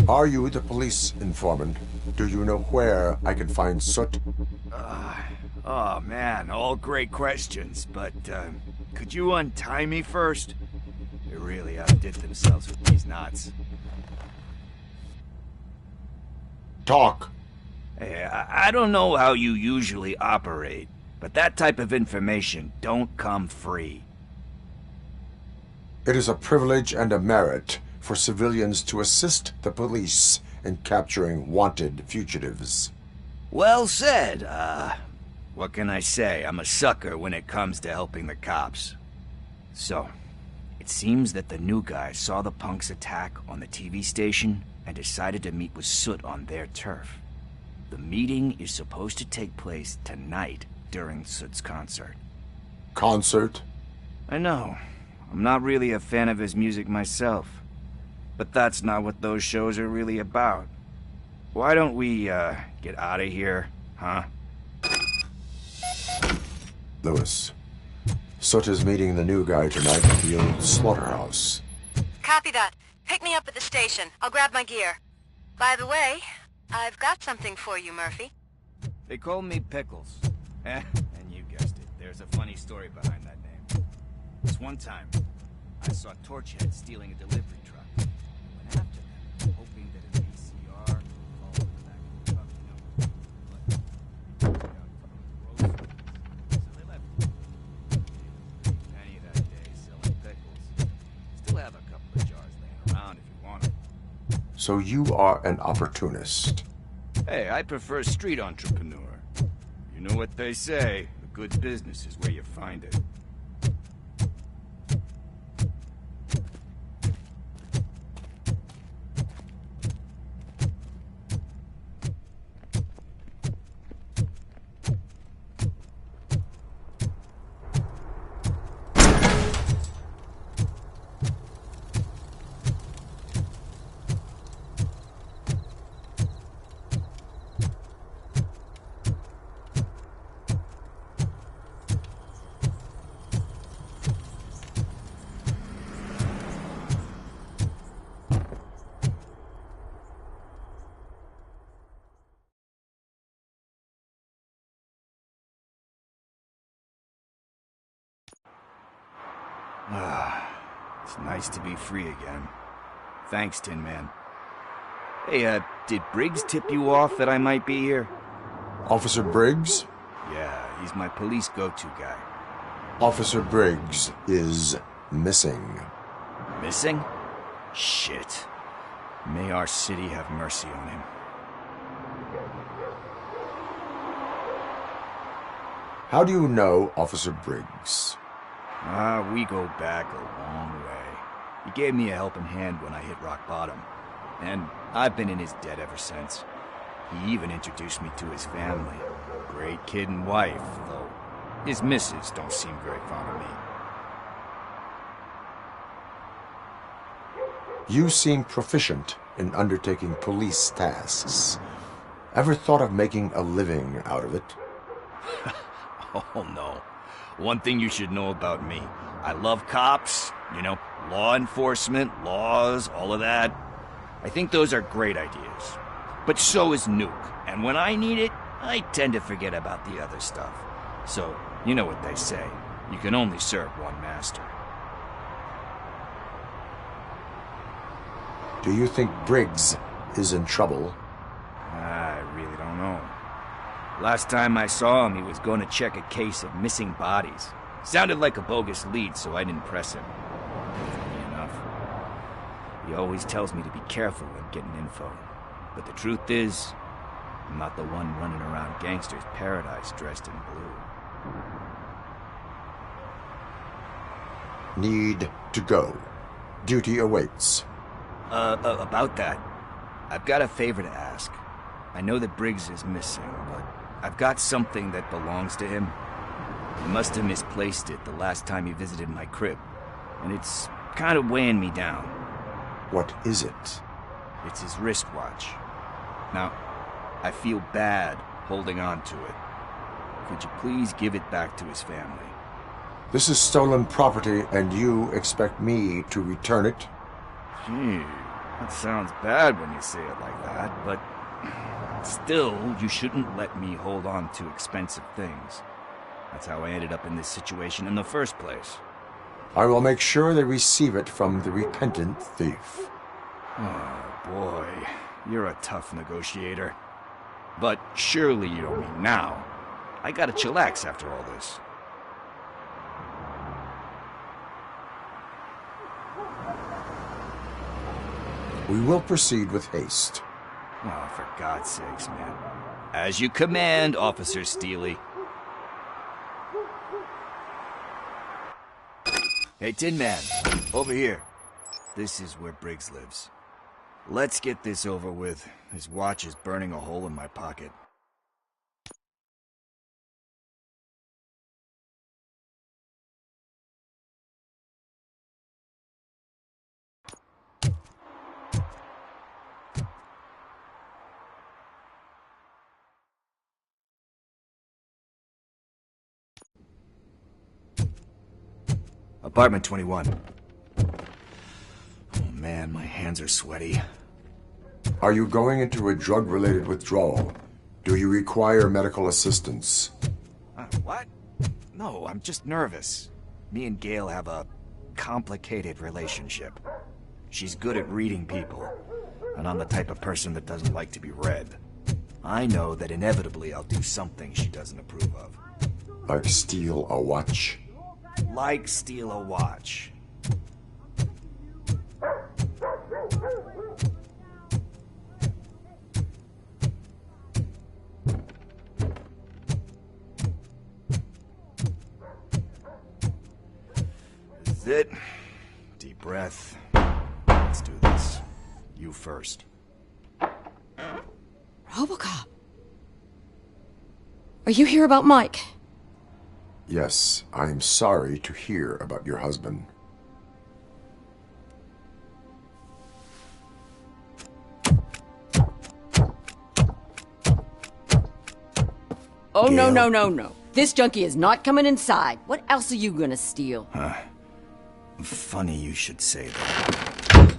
Are you the police informant? Do you know where I can find Soot?
Oh man, all great questions, but could you untie me first? They really outdid themselves with these knots.
Talk.
Hey, I don't know how you usually operate, but that type of information don't come free.
It is a privilege and a merit for civilians to assist the police in capturing wanted fugitives.
Well said. What can I say? I'm a sucker when it comes to helping the cops. So, it seems that the new guy saw the punks' attack on the TV station and decided to meet with Soot on their turf. The meeting is supposed to take place tonight during Soot's concert.
Concert?
I know. I'm not really a fan of his music myself. But that's not what those shows are really about. Why don't we, get out of here, huh?
Lewis, Soot is meeting the new guy tonight at the old slaughterhouse.
Copy that. Pick me up at the station. I'll grab my gear. By the way, I've got something for you, Murphy.
They call me Pickles. And you guessed it. There's a funny story behind that name. This one time, I saw Torchhead stealing a delivery truck. I went after them, hoping that an ACR would fall in the back of the truck, But so they left. Penny that day selling pickles. Still have a couple of jars laying around if you want them.
So you are an opportunist.
Hey, I prefer street entrepreneur. You know what they say, a good business is where you find it. It's nice to be free again. Thanks, Tin Man. Hey, did Briggs tip you off that I might be here?
Officer Briggs?
Yeah, he's my police go-to guy.
Officer Briggs is missing.
Missing? Shit. May our city have mercy on him.
How do you know Officer Briggs?
We go back a long way. He gave me a helping hand when I hit rock bottom, and I've been in his debt ever since. He even introduced me to his family. Great kid and wife, though his missus don't seem very fond of me.
You seem proficient in undertaking police tasks. Ever thought of making a living out of it?
Oh no. One thing you should know about me. I love cops, you know, law enforcement, laws, all of that. I think those are great ideas. But so is Nuke, and when I need it, I tend to forget about the other stuff. So, you know what they say. You can only serve one master.
Do you think Briggs is in trouble?
I really don't know. Last time I saw him, he was going to check a case of missing bodies. Sounded like a bogus lead, so I didn't press him. Funny enough. He always tells me to be careful when getting info. But the truth is, I'm not the one running around gangsters' paradise dressed in blue.
Need to go. Duty awaits.
About that, I've got a favor to ask. I know that Briggs is missing, but I've got something that belongs to him. He must have misplaced it the last time he visited my crib, and it's kind of weighing me down.
What is it?
It's his wristwatch. Now, I feel bad holding on to it. Could you please give it back to his family?
This is stolen property, and you expect me to return it?
Gee, That sounds bad when you say it like that, but still, you shouldn't let me hold on to expensive things. That's how I ended up in this situation in the first place.
I will make sure they receive it from the repentant thief.
Oh, boy. You're a tough negotiator. But surely you don't mean now. I gotta chillax after all this.
We will proceed with haste.
Oh, for God's sakes, man. As you command, Officer Steely. Hey, Tin Man, over here. This is where Briggs lives. Let's get this over with. His watch is burning a hole in my pocket. Apartment 21. Oh man, my hands are sweaty.
Are you going into a drug-related withdrawal? Do you require medical assistance?
What? No, I'm just nervous. Me and Gail have a complicated relationship. She's good at reading people, and I'm the type of person that doesn't like to be read. I know that inevitably I'll do something she doesn't approve of.
Like steal a watch?
Like steal a watch. This is it. Deep breath. Let's do this. You first.
Robocop. Are you here about Mike?
Yes, I am sorry to hear about your husband.
Oh, Gail. No. This junkie is not coming inside. What else are you gonna steal?
Funny you should say that.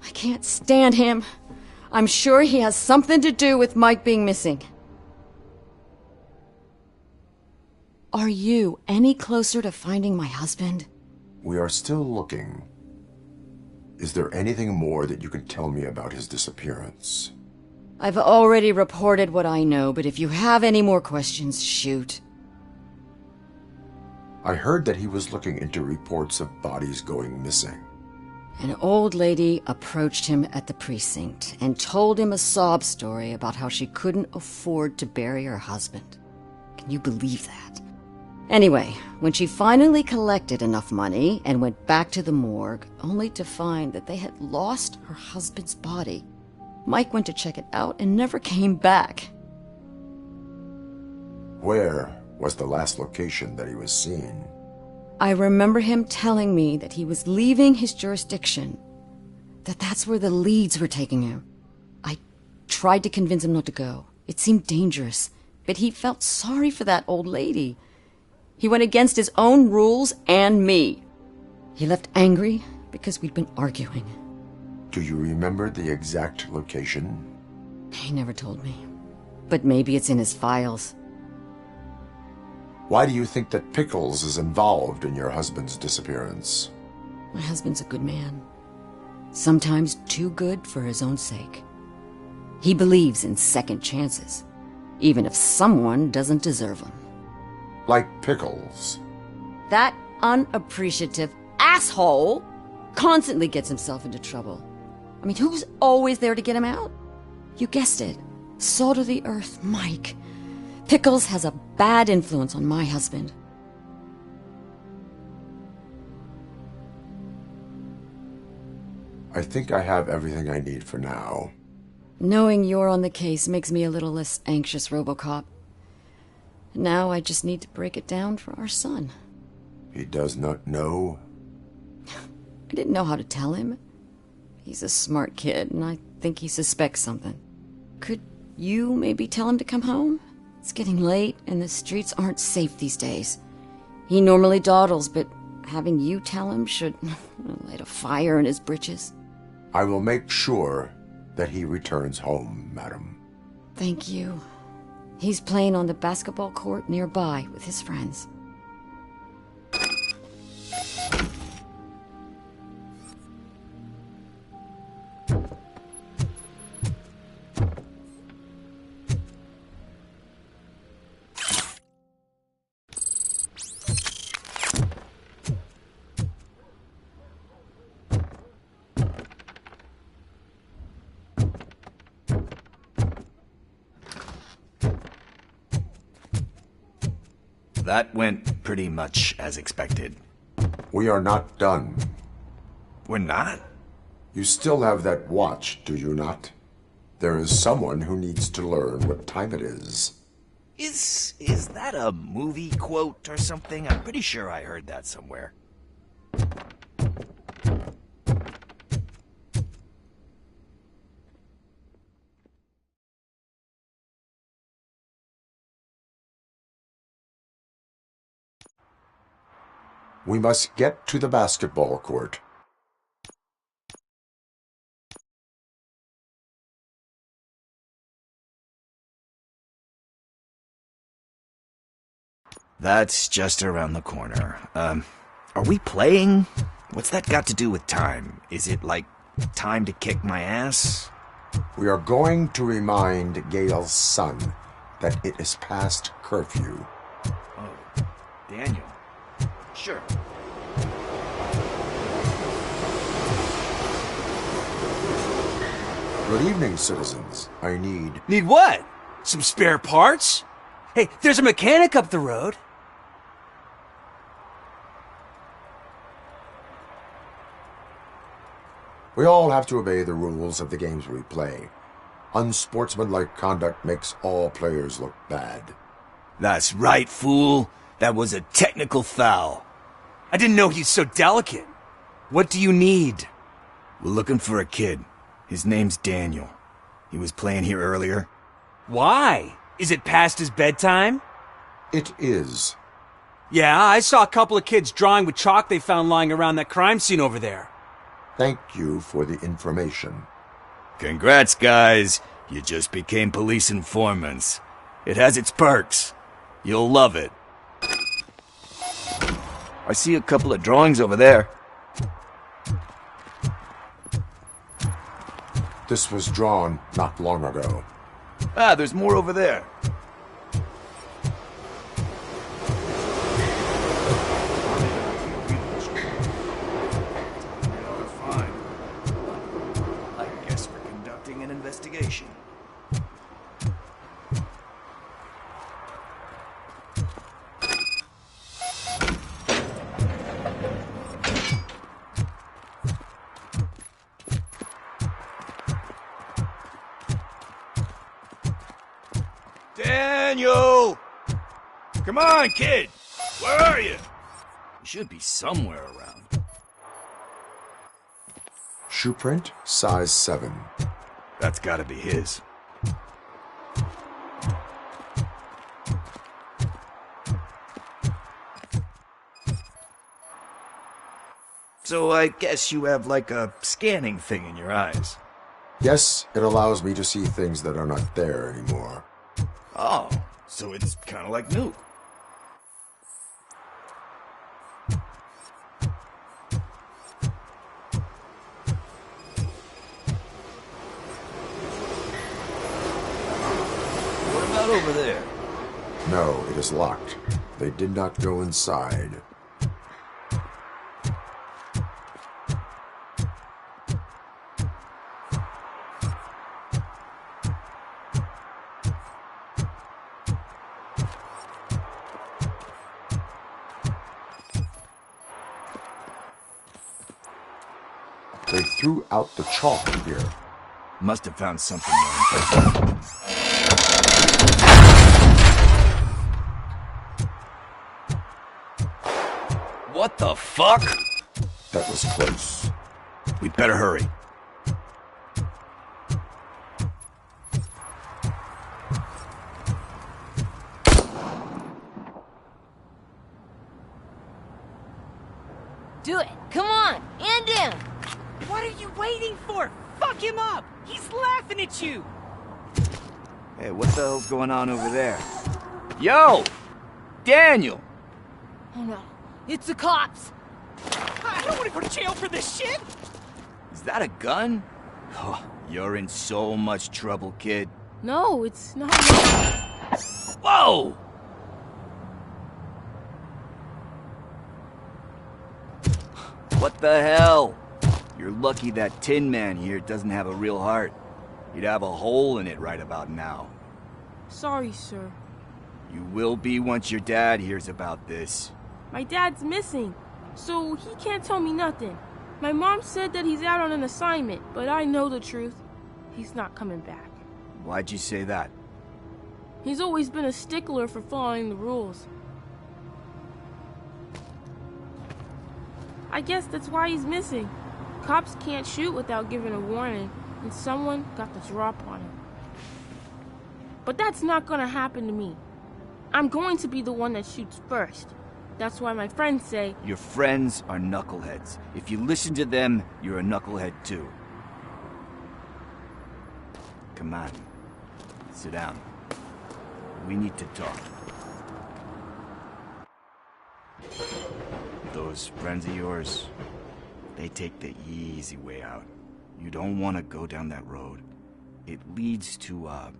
I can't stand him. I'm sure he has something to do with Mike being missing. Are you any closer to finding my husband?
We are still looking. Is there anything more that you can tell me about his disappearance?
I've already reported what I know, but if you have any more questions, shoot.
I heard that he was looking into reports of bodies going missing.
An old lady approached him at the precinct and told him a sob story about how she couldn't afford to bury her husband. Can you believe that? Anyway, when she finally collected enough money and went back to the morgue, only to find that they had lost her husband's body, Mike went to check it out and never came back.
Where was the last location that he was seen?
I remember him telling me that he was leaving his jurisdiction, that's where the leads were taking him. I tried to convince him not to go. It seemed dangerous, but he felt sorry for that old lady. He went against his own rules and me. He left angry because we'd been arguing.
Do you remember the exact location?
He never told me, but maybe it's in his files.
Why do you think that Pickles is involved in your husband's disappearance?
My husband's a good man. Sometimes too good for his own sake. He believes in second chances, even if someone doesn't deserve them.
Like Pickles.
That unappreciative asshole constantly gets himself into trouble. I mean, who's always there to get him out? You guessed it. Salt of the earth, Mike. Pickles has a bad influence on my husband.
I think I have everything I need for now.
Knowing you're on the case makes me a little less anxious, Robocop. Now I just need to break it down for our son.
He does not know?
I didn't know how to tell him. He's a smart kid, and I think he suspects something. Could you maybe tell him to come home? It's getting late, and the streets aren't safe these days. He normally dawdles, but having you tell him should light a fire in his britches.
I will make sure that he returns home, madam.
Thank you. He's playing on the basketball court nearby with his friends.
That went pretty much as expected.
We are not done.
We're not?
You still have that watch, do you not? There is someone who needs to learn what time it is.
Is that a movie quote or something? I'm pretty sure I heard that somewhere.
We must get to the basketball court.
That's just around the corner. Are we playing? What's that got to do with time? Is it like time to kick my ass?
We are going to remind Gail's son that it is past curfew.
Oh, Daniel. Sure.
Good evening, citizens. I need...
Need what? Some spare parts? Hey, there's a mechanic up the road.
We all have to obey the rules of the games we play. Unsportsmanlike conduct makes all players look bad.
That's right, fool. That was a technical foul.
I didn't know he's so delicate. What do you need?
We're looking for a kid. His name's Daniel. He was playing here earlier.
Why? Is it past his bedtime?
It is.
Yeah, I saw a couple of kids drawing with chalk they found lying around that crime scene over there.
Thank you for the information.
Congrats, guys. You just became police informants. It has its perks. You'll love it. I see a couple of drawings over there.
This was drawn not long ago.
Ah, there's more over there. Fine. I guess we're conducting an investigation. Daniel! Come on, kid! Where are you? You should be somewhere around.
Shoe print, size 7.
That's gotta be his. So I guess you have like a scanning thing in your eyes.
Yes, it allows me to see things that are not there anymore.
Oh, so it's kind of like Nuke. What about over there?
No, it is locked. They did not go inside. They threw out the chalk here.
Must have found something more. What the fuck?
That was close.
We'd better hurry.
Do it. Come on. End him.
What are you waiting for? Fuck him up! He's laughing at you!
Hey, what the hell's going on over there? Yo! Daniel!
Oh no. It's the cops.
I don't want to go to jail for this shit!
Is that a gun? Oh, you're in so much trouble, kid.
No, it's not.
Whoa! What the hell? You're lucky that Tin Man here doesn't have a real heart. He'd have a hole in it right about now.
Sorry, sir.
You will be once your dad hears about this.
My dad's missing, so he can't tell me nothing. My mom said that he's out on an assignment, but I know the truth. He's not coming back.
Why'd you say that?
He's always been a stickler for following the rules. I guess that's why he's missing. Cops can't shoot without giving a warning, and someone got the drop on him. But that's not gonna happen to me. I'm going to be the one that shoots first. That's why my friends say...
Your friends are knuckleheads. If you listen to them, you're a knucklehead too. Come on. Sit down. We need to talk. Those friends of yours, they take the easy way out. You don't want to go down that road. It leads to a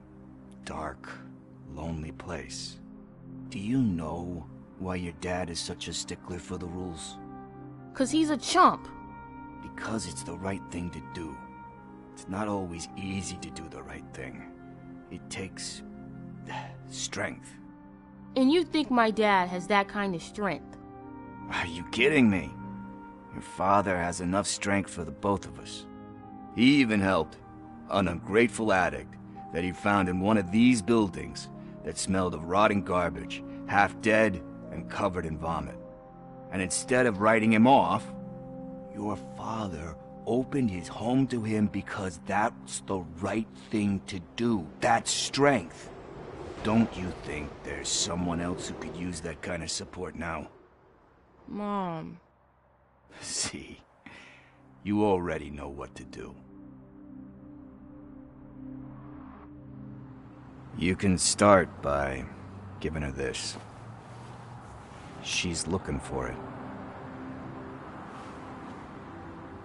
dark, lonely place. Do you know why your dad is such a stickler for the rules?
'Cause he's a chump.
Because it's the right thing to do. It's not always easy to do the right thing. It takes strength.
And you think my dad has that kind of strength?
Are you kidding me? Your father has enough strength for the both of us. He even helped an ungrateful addict that he found in one of these buildings that smelled of rotting garbage, half dead and covered in vomit. And instead of writing him off, your father opened his home to him because that's the right thing to do. That's strength. Don't you think there's someone else who could use that kind of support now?
Mom.
See, you already know what to do. You can start by giving her this. She's looking for it.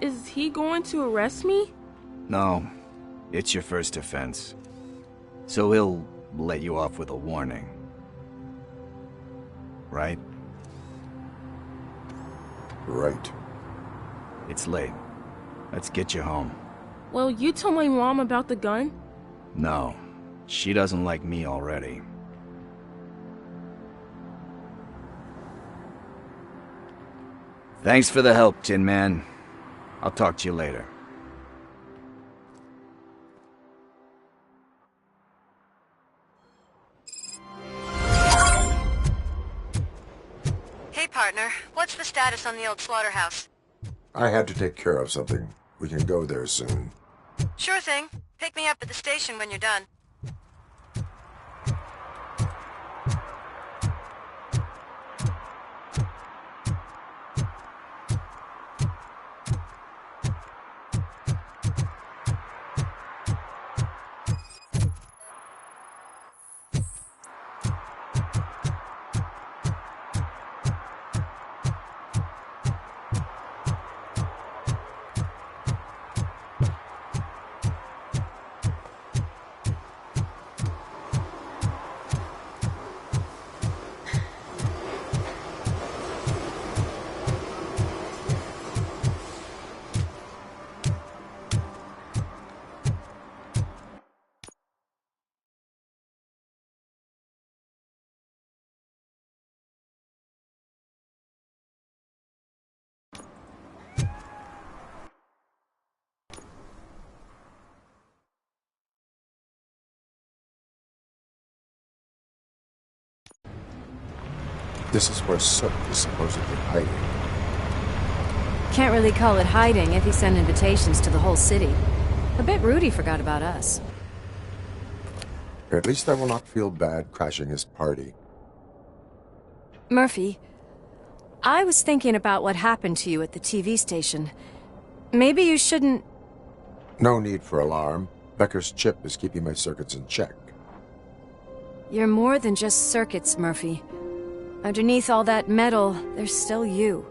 Is he going to arrest me?
No, it's your first offense. So he'll let you off with a warning. Right?
Right.
It's late. Let's get you home.
Well, you told my mom about the gun?
No, she doesn't like me already. Thanks for the help, Tin Man. I'll talk to you later.
Hey, partner. What's the status on the old slaughterhouse?
I had to take care of something. We can go there soon.
Sure thing. Pick me up at the station when you're done.
This is where Sook is supposedly hiding.
Can't really call it hiding if he sent invitations to the whole city. A bit rude he forgot about us.
At least I will not feel bad crashing his party.
Murphy, I was thinking about what happened to you at the TV station. Maybe you shouldn't...
No need for alarm. Becker's chip is keeping my circuits in check.
You're more than just circuits, Murphy. Underneath all that metal, there's still you.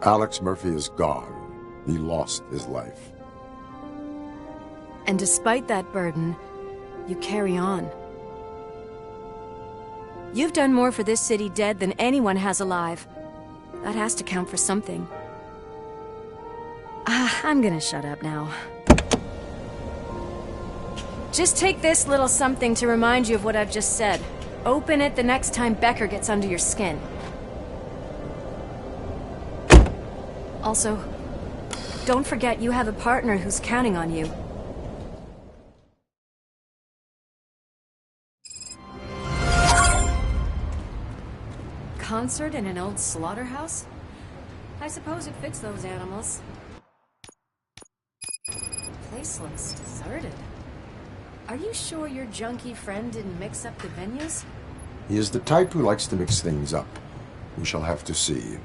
Alex Murphy is gone. He lost his life.
And despite that burden, you carry on. You've done more for this city dead than anyone has alive. That has to count for something. I'm gonna shut up now. Just take this little something to remind you of what I've just said. Open it the next time Becker gets under your skin. Also, don't forget you have a partner who's counting on you. Concert in an old slaughterhouse? I suppose it fits those animals. Place looks deserted. Are you sure your junkie friend didn't mix up the venues?
He is the type who likes to mix things up. We shall have to see.